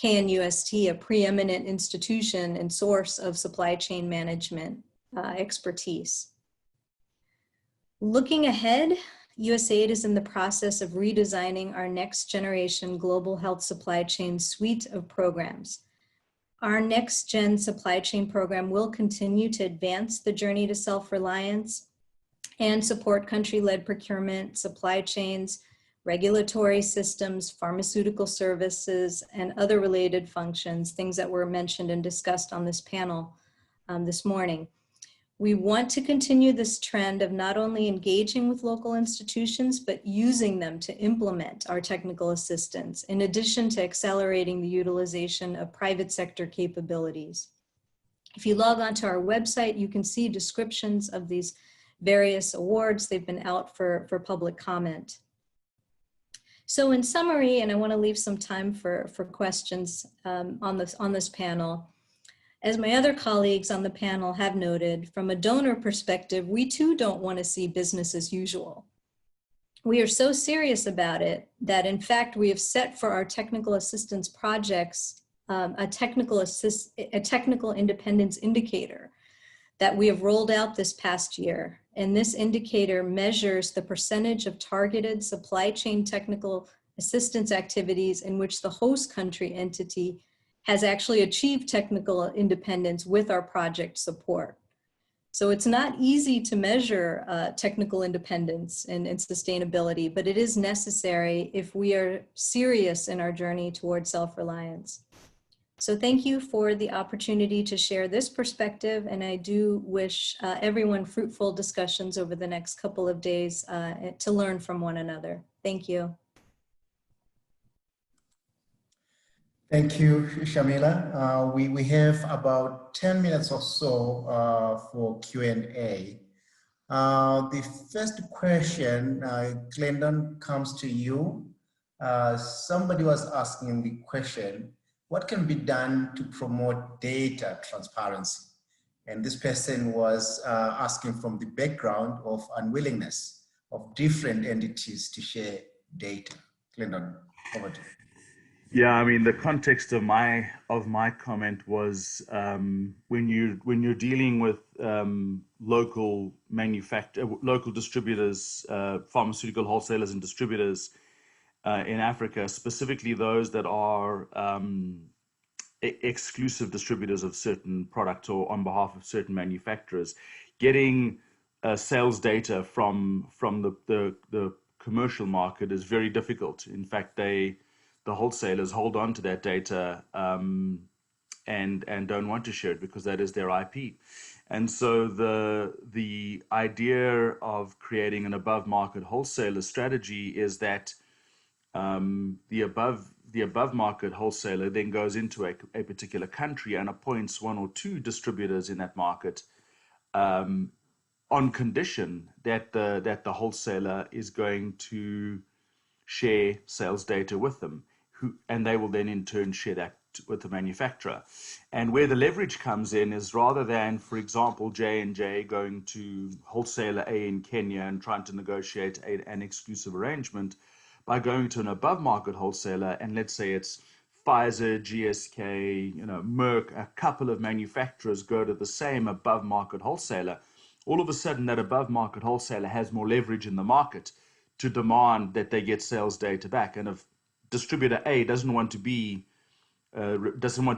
KNUST a preeminent institution and source of supply chain management expertise. Looking ahead, USAID is in the process of redesigning our next generation global health supply chain suite of programs. Our next gen supply chain program will continue to advance the journey to self-reliance and support country-led procurement, supply chains, regulatory systems, pharmaceutical services, and other related functions, things that were mentioned and discussed on this panel this morning. We want to continue this trend of not only engaging with local institutions, but using them to implement our technical assistance, in addition to accelerating the utilization of private sector capabilities. If you log onto our website, you can see descriptions of these various awards. They've been out for public comment. So in summary, and I want to leave some time for questions on this panel, as my other colleagues on the panel have noted, from a donor perspective, we too don't want to see business as usual. We are so serious about it that in fact we have set for our technical assistance projects a technical independence indicator that we have rolled out this past year. And this indicator measures the percentage of targeted supply chain technical assistance activities in which the host country entity has actually achieved technical independence with our project support. So it's not easy to measure technical independence and sustainability, but it is necessary if we are serious in our journey towards self-reliance. So thank you for the opportunity to share this perspective, and I do wish everyone fruitful discussions over the next couple of days to learn from one another. Thank you. Thank you, Shamila. We have about 10 minutes or so for Q&A. The first question, Glendon, comes to you. Somebody was asking the question, what can be done to promote data transparency? And this person was asking from the background of unwillingness of different entities to share data. Glendon, over to you. Yeah, I mean, the context of my comment was when you're dealing with local distributors, pharmaceutical wholesalers and distributors in Africa, specifically those that are exclusive distributors of certain products or on behalf of certain manufacturers, getting sales data from the commercial market is very difficult. In fact, the wholesalers hold on to that data and don't want to share it because that is their IP. And so the idea of creating an above market wholesaler strategy is that the above market wholesaler then goes into a particular country and appoints one or two distributors in that market on condition that the wholesaler is going to share sales data with them, and they will then in turn share that with the manufacturer. And where the leverage comes in is rather than, for example, J&J going to wholesaler A in Kenya and trying to negotiate an exclusive arrangement, by going to an above market wholesaler, and let's say it's Pfizer, GSK, Merck, a couple of manufacturers go to the same above market wholesaler, all of a sudden that above market wholesaler has more leverage in the market to demand that they get sales data back. And if distributor A doesn't want to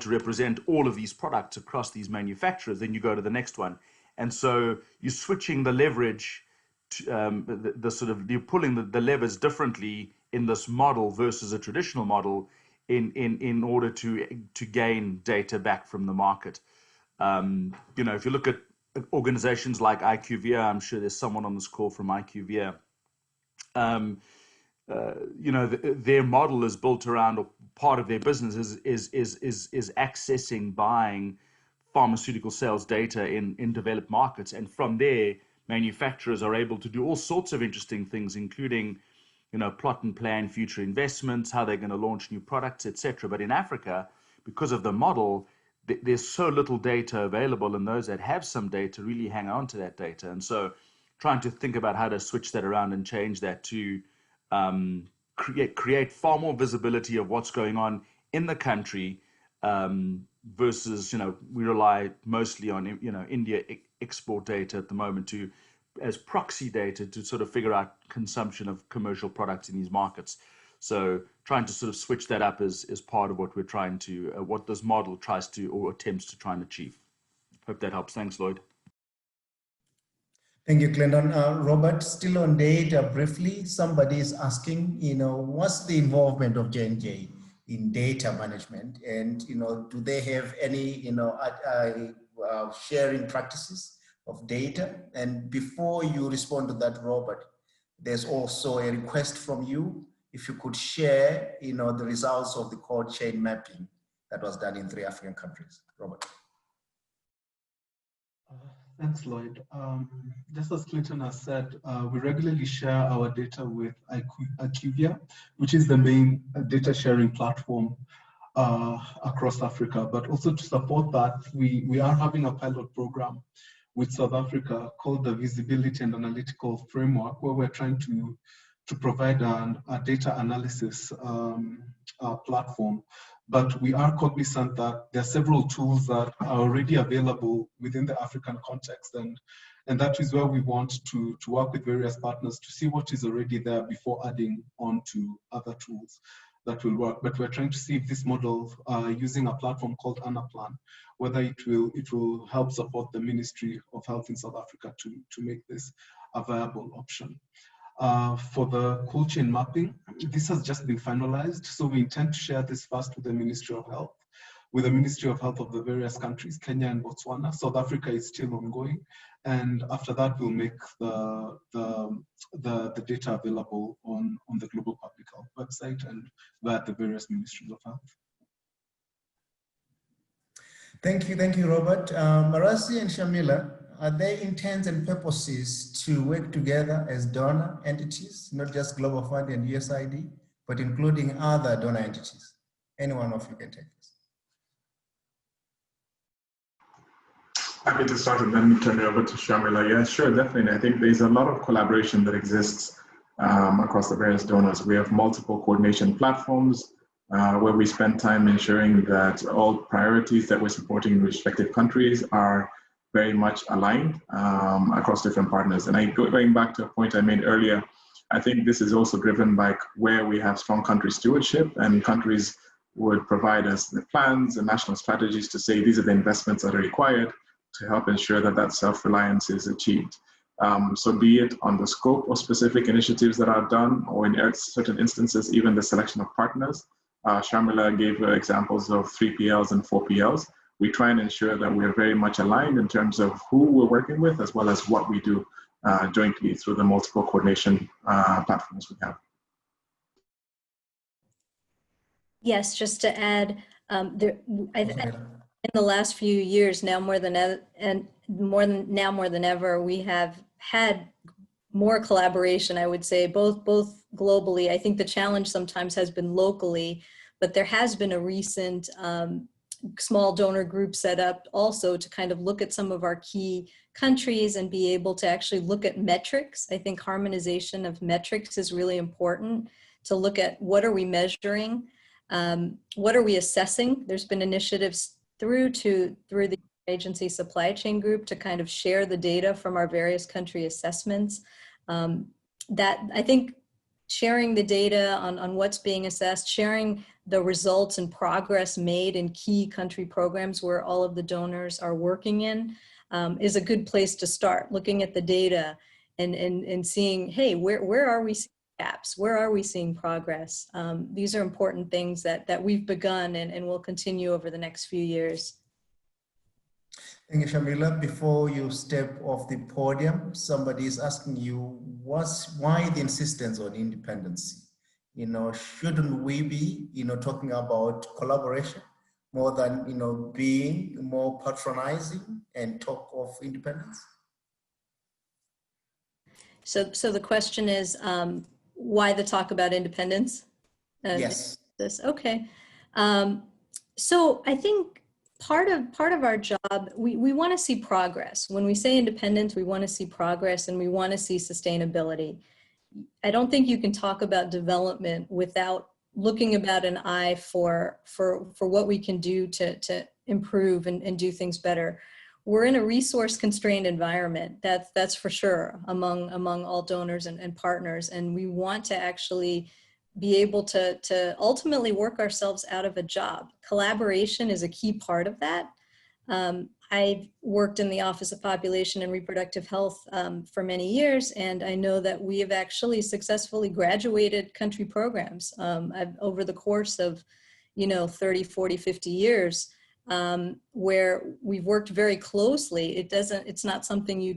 represent all of these products across these manufacturers, then you go to the next one. And so you're switching the leverage to, you're pulling the levers differently in this model versus a traditional model in order to gain data back from the market. If you look at organizations like IQVIA, I'm sure there's someone on this call from IQVIA. Their model is built around, or part of their business is accessing, buying pharmaceutical sales data in developed markets, and from there manufacturers are able to do all sorts of interesting things, including plot and plan future investments, how they're going to launch new products, etc. But in Africa, because of the model, there's so little data available, and those that have some data really hang on to that data. And so trying to think about how to switch that around and change that to create far more visibility of what's going on in the country versus, we rely mostly on, India export data at the moment as proxy data to sort of figure out consumption of commercial products in these markets. So trying to sort of switch that up is part of what we're trying to, what this model tries to or attempts to try and achieve. Hope that helps. Thanks, Lloyd. Thank you, Glendon. Robert, still on data briefly, somebody is asking, what's the involvement of J&J in data management? And, do they have any, sharing practices of data? And before you respond to that, Robert, there's also a request from you, if you could share, the results of the cold chain mapping that was done in 3 African countries. Robert. Thanks, Lloyd. Just as Clinton has said, we regularly share our data with IQVIA, which is the main data sharing platform across Africa. But also to support that, we are having a pilot program with South Africa called the Visibility and Analytical Framework, where we're trying to provide a data analysis platform. But we are cognizant that there are several tools that are already available within the African context, and And that is where we want to work with various partners to see what is already there before adding on to other tools that will work. But we're trying to see if this model, using a platform called Anaplan, whether it will help support the Ministry of Health in South Africa to make this a viable option. For the cold chain mapping, this has just been finalized. So we intend to share this first with the Ministry of Health, with the Ministry of Health of the various countries, Kenya and Botswana. South Africa is still ongoing. And after that, we'll make the data available on the Global Public Health website and via the various ministries of health. Thank you, Robert. Marasi and Shamila, are there intents and purposes to work together as donor entities, not just Global Fund and USAID, but including other donor entities? Any one of you can take this. Happy to start and then turn it over to Shamila. Yeah, sure, definitely. I think there's a lot of collaboration that exists across the various donors. We have multiple coordination platforms where we spend time ensuring that all priorities that we're supporting in respective countries are very much aligned across different partners. And going back to a point I made earlier, I think this is also driven by where we have strong country stewardship, and countries would provide us the plans and national strategies to say these are the investments that are required to help ensure that that self-reliance is achieved. So be it on the scope of specific initiatives that are done, or in certain instances, even the selection of partners. Shamila gave examples of 3PLs and 4PLs. We try and ensure that we're very much aligned in terms of who we're working with, as well as what we do jointly through the multiple coordination platforms we have. Yes, just to add, in the last few years, now more than ever, we have had more collaboration, I would say, both globally. I think the challenge sometimes has been locally, but there has been a recent small donor group set up also to kind of look at some of our key countries and be able to actually look at metrics. I think harmonization of metrics is really important, to look at what are we measuring, what are we assessing. There's been initiatives through the agency supply chain group to kind of share the data from our various country assessments. That I think sharing the data on what's being assessed, sharing the results and progress made in key country programs where all of the donors are working in is a good place to start, looking at the data and seeing, hey, where are we seeing gaps? Where are we seeing progress? These are important things that we've begun and will continue over the next few years. Thank you, Shamila. Before you step off the podium, somebody is asking you, why the insistence on independence? You know, shouldn't we be, talking about collaboration more than, being more patronizing and talk of independence? So the question is, why the talk about independence? Yes. Okay. So I think part of our job, we want to see progress. When we say independence, we want to see progress and we want to see sustainability. I don't think you can talk about development without looking about an eye for what we can do to improve and do things better. We're in a resource constrained environment, that's for sure, among all donors and partners, and we want to actually be able to ultimately work ourselves out of a job. Collaboration is a key part of that. I've worked in the Office of Population and Reproductive Health for many years, and I know that we have actually successfully graduated country programs over the course of 30, 40, 50 years, where we've worked very closely. It's not something you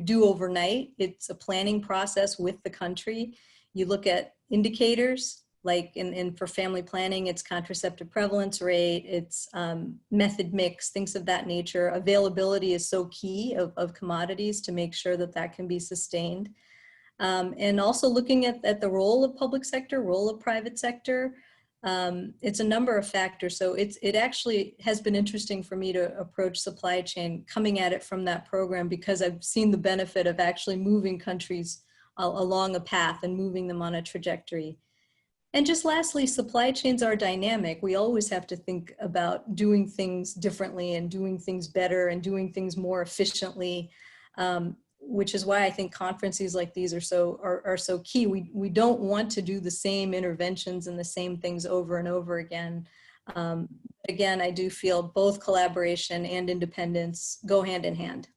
do overnight. It's a planning process with the country. You look at indicators, like for family planning, it's contraceptive prevalence rate, it's method mix, things of that nature. Availability is so key of commodities to make sure that can be sustained. And also looking at the role of public sector, role of private sector. It's a number of factors. So it actually has been interesting for me to approach supply chain, coming at it from that program, because I've seen the benefit of actually moving countries along a path and moving them on a trajectory. And just lastly, supply chains are dynamic. We always have to think about doing things differently and doing things better and doing things more efficiently. which is why I think conferences like these are so key. We don't want to do the same interventions and the same things over and over again. Again, I do feel both collaboration and independence go hand in hand.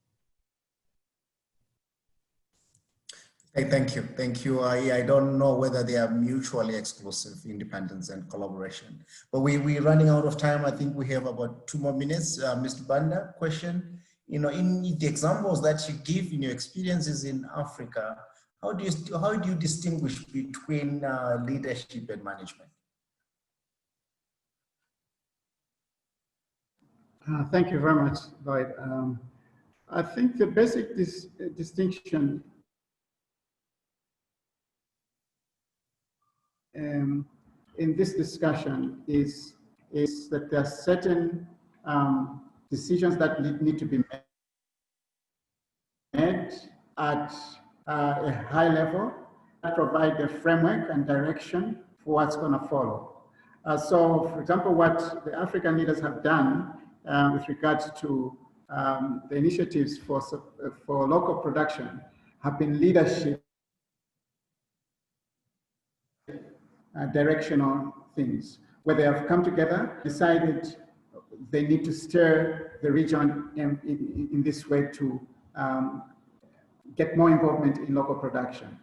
Hey, thank you. Thank you. I don't know whether they are mutually exclusive, independence and collaboration. But we're running out of time. I think we have about 2 more minutes. Mr. Banda, question. In the examples that you give in your experiences in Africa, how do you distinguish between leadership and management? Thank you very much, Lloyd. I think the basic distinction in this discussion is that there are certain decisions that need to be made at a high level that provide a framework and direction for what's going to follow. So, for example, what the African leaders have done with regards to the initiatives for local production have been leadership directional things, where they have come together, decided they need to steer the region in this way to get more involvement in local production.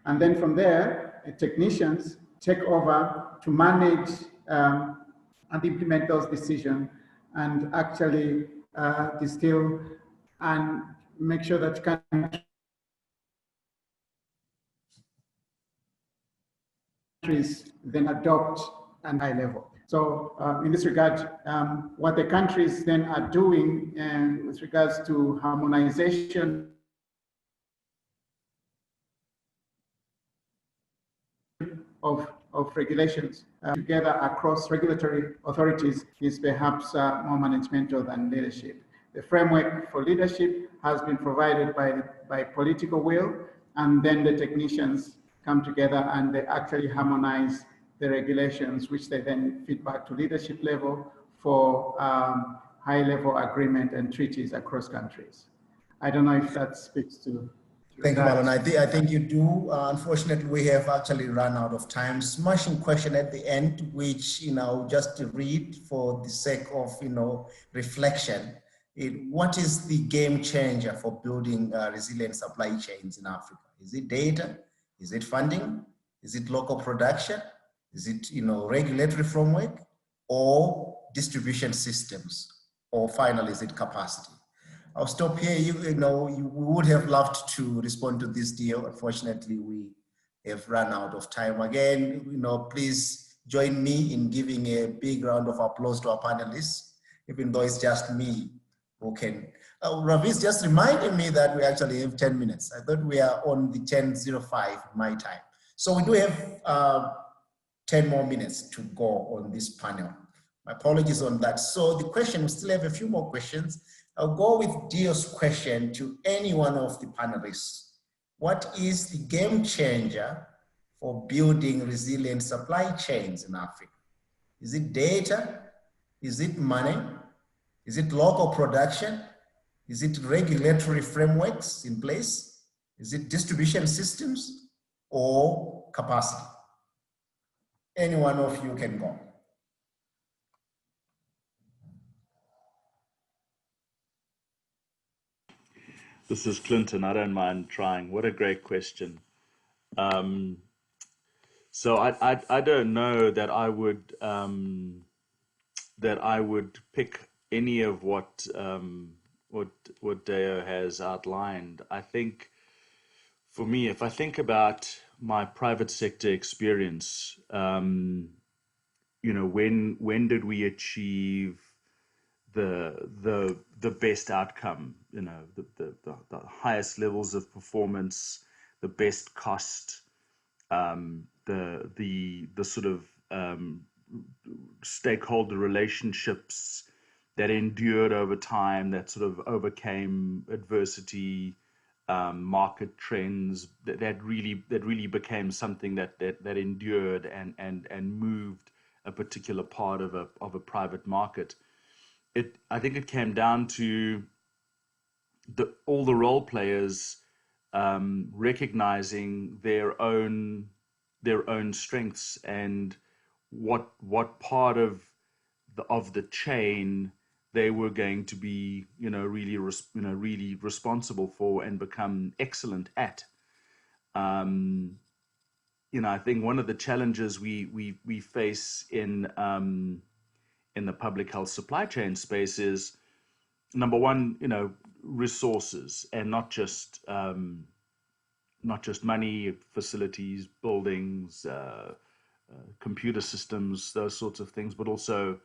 And then from there, the technicians take over to manage and implement those decisions and actually distill and make sure that countries then adopt at high level. So in this regard, what the countries then are doing with regards to harmonization of regulations together across regulatory authorities is perhaps more managemental than leadership. The framework for leadership has been provided by political will, and then the technicians come together and they actually harmonize the regulations, which they then feed back to leadership level for high-level agreement and treaties across countries. I don't know if that speaks to Thank you, Marlon. I think you do. Unfortunately, we have actually run out of time. Smashing question at the end, which, just to read for the sake of, reflection. What is the game changer for building resilient supply chains in Africa? Is it data? Is it funding? Is it local production? Is it, regulatory framework or distribution systems? Or finally, is it capacity? I'll stop here. We would have loved to respond to this deal. Unfortunately, we have run out of time. Again, please join me in giving a big round of applause to our panelists, even though it's just me who can. Ravi's just reminded me that we actually have 10 minutes. I thought we are on the 10:05 my time. So we do have 10 more minutes to go on this panel. My apologies on that. So the question, we still have a few more questions. I'll go with Dio's question to any one of the panelists. What is the game changer for building resilient supply chains in Africa? Is it data? Is it money? Is it local production? Is it regulatory frameworks in place? Is it distribution systems or capacity? Any one of you can go. This is Clinton. I don't mind trying. What a great question. So I don't know that I would pick any of what Deo has outlined. I think for me, if I think about my private sector experience, when did we achieve the best outcome, the highest levels of performance, the best cost, the sort of stakeholder relationships that endured over time, that sort of overcame adversity, market trends, that really became something that endured and moved a particular part of a private market. I think it came down to all the role players recognizing their own strengths and what part of the chain they were going to be, really responsible for and become excellent at. I think one of the challenges we face in the public health supply chain space is, number one, resources, and not just money, facilities, buildings, computer systems, those sorts of things, but also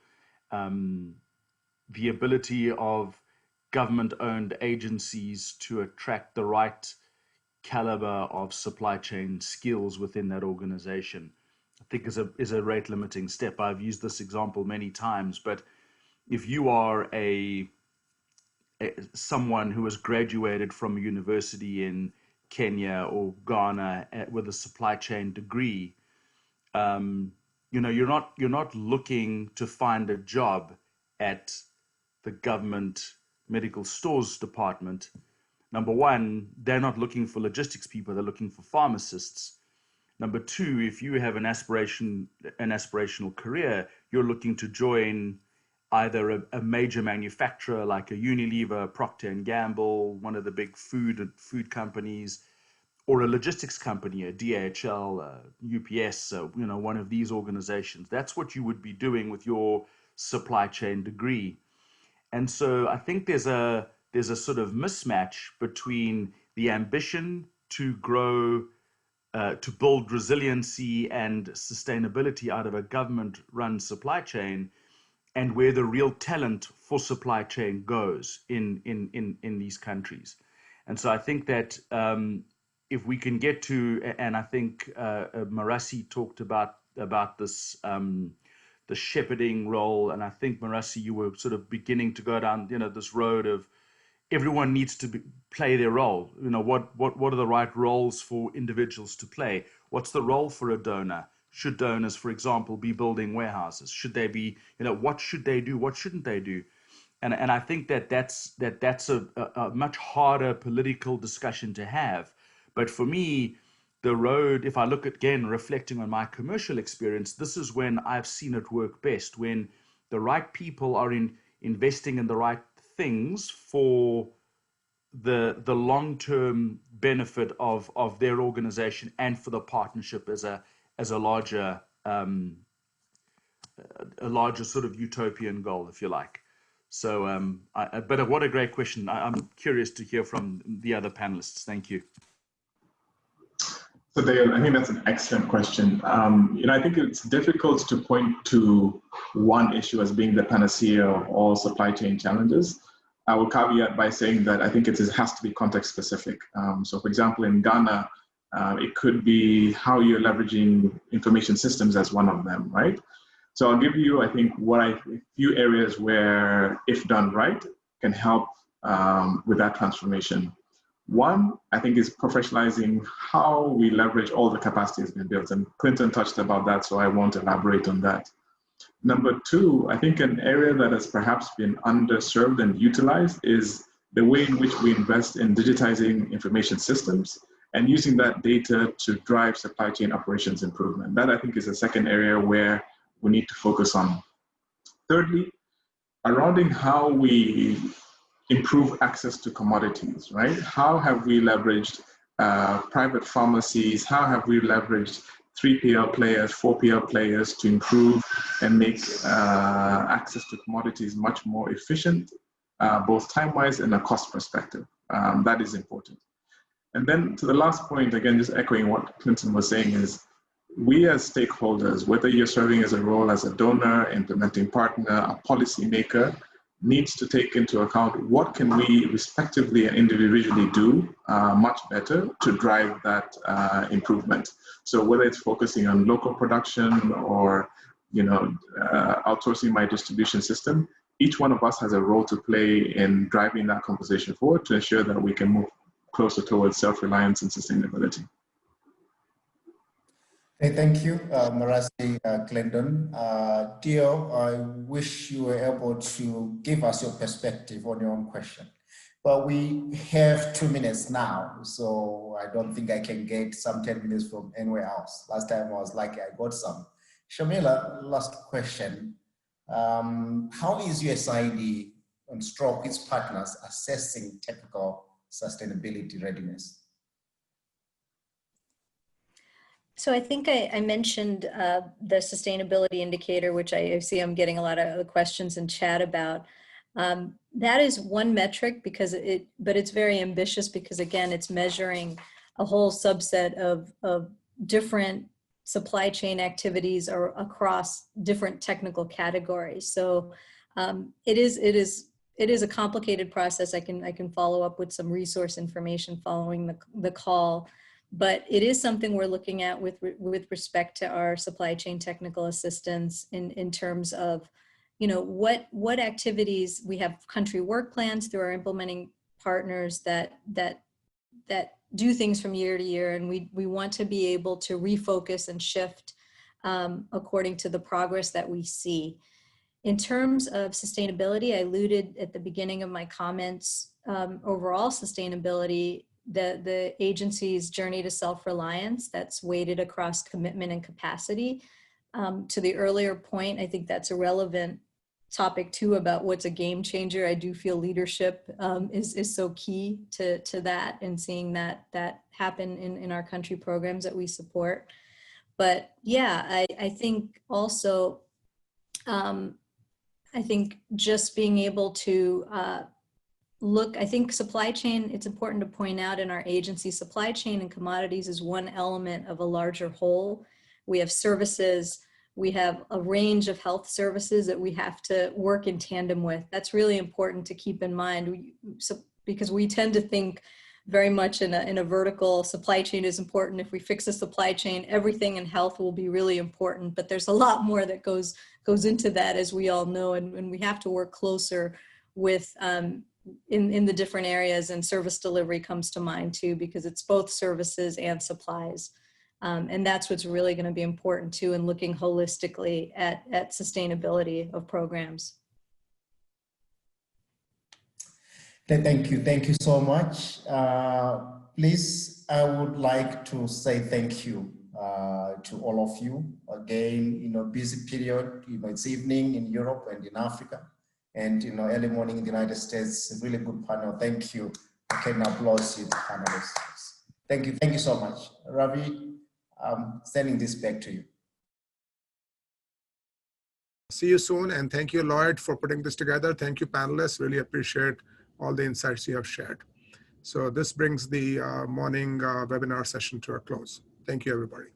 the ability of government-owned agencies to attract the right caliber of supply chain skills within that organization, I think is a rate limiting step. I've used this example many times, but if you are someone who has graduated from a university in Kenya or Ghana with a supply chain degree, you're not looking to find a job at the government medical stores department. Number one, they're not looking for logistics people, they're looking for pharmacists. Number two, if you have an aspirational career, you're looking to join either a major manufacturer like a Unilever, Procter & Gamble, one of the big food companies, or a logistics company, a DHL, UPS, one of these organizations. That's what you would be doing with your supply chain degree. And so I think there's a sort of mismatch between the ambition to grow, to build resiliency and sustainability out of a government-run supply chain, and where the real talent for supply chain goes in these countries. And so I think that if we can get to, and I think Marasi talked about this, the shepherding role, and I think Marasi, you were sort of beginning to go down, this road of everyone needs to play their role. What are the right roles for individuals to play? What's the role for a donor? Should donors, for example, be building warehouses? Should they be, what should they do? What shouldn't they do? And I think that's a much harder political discussion to have. But for me, the road, if I look again, reflecting on my commercial experience, this is when I've seen it work best, when the right people are investing in the right things for the long-term benefit of their organization and for the partnership as a larger sort of utopian goal, if you like. So, but what a great question. I'm curious to hear from the other panelists. Thank you. So Dale, I think that's an excellent question. I think it's difficult to point to one issue as being the panacea of all supply chain challenges. I will caveat by saying that I think it has to be context specific. So for example, in Ghana, it could be how you're leveraging information systems as one of them, right? So I'll give you, I think, a few areas where, if done right, can help with that transformation. One, I think, is professionalizing how we leverage all the capacity that's been built. And Clinton touched about that, so I won't elaborate on that. Number two, I think an area that has perhaps been underserved and utilized is the way in which we invest in digitizing information systems and using that data to drive supply chain operations improvement. That, I think, is a second area where we need to focus on. Thirdly, surrounding how we improve access to commodities, right? How have we leveraged private pharmacies? How have we leveraged 3PL players, 4PL players to improve and make access to commodities much more efficient, both time-wise and a cost perspective? That is important. And then to the last point, again, just echoing what Clinton was saying, is we as stakeholders, whether you're serving as a role as a donor, implementing partner, a policymaker, needs to take into account what can we respectively and individually do much better to drive that improvement. So whether it's focusing on local production or outsourcing my distribution system, each one of us has a role to play in driving that conversation forward to ensure that we can move closer towards self-reliance and sustainability. Okay, thank you, Marasi, Clinton. Theo, I wish you were able to give us your perspective on your own question. But we have 2 minutes now, so I don't think I can get some 10 minutes from anywhere else. Last time I was lucky, I got some. Shamila, last question. How is USAID and stroke its partners assessing technical sustainability readiness? So I think I mentioned the sustainability indicator, which I see I'm getting a lot of questions in chat about. That is one metric because but it's very ambitious because again, it's measuring a whole subset of different supply chain activities or across different technical categories. So it is a complicated process. I can follow up with some resource information following the call. But it is something we're looking at with respect to our supply chain technical assistance in terms of, you know, what activities we have country work plans through our implementing partners that do things from year to year, and we want to be able to refocus and shift according to the progress that we see. In terms of sustainability, I alluded at the beginning of my comments, overall sustainability, the agency's journey to self-reliance that's weighted across commitment and capacity. To the earlier point, I think that's a relevant topic too about what's a game changer. I do feel leadership is so key to that and seeing that happen in our country programs that we support. But yeah, I think also, I think just being able to look, I think supply chain, it's important to point out in our agency, supply chain and commodities is one element of a larger whole. We have services, we have a range of health services that we have to work in tandem with. That's really important to keep in mind because we tend to think very much in a vertical supply chain is important. If we fix the supply chain, everything in health will be really important, but there's a lot more that goes into that, as we all know, and we have to work closer with in the different areas, and service delivery comes to mind too, because it's both services and supplies. And that's what's really going to be important too in looking holistically at sustainability of programs. Thank you so much. Please, I would like to say thank you to all of you. Again, you know, busy period, you know, it's evening in Europe and in Africa, and, you know, early morning in the United States. A really good panel. Thank you. I can applaud you, the panelists. Thank you so much. Ravi, I'm sending this back to you. See you soon, and thank you, Lloyd, for putting this together. Thank you, panelists. Really appreciate all the insights you have shared. So this brings the morning webinar session to a close. Thank you, everybody.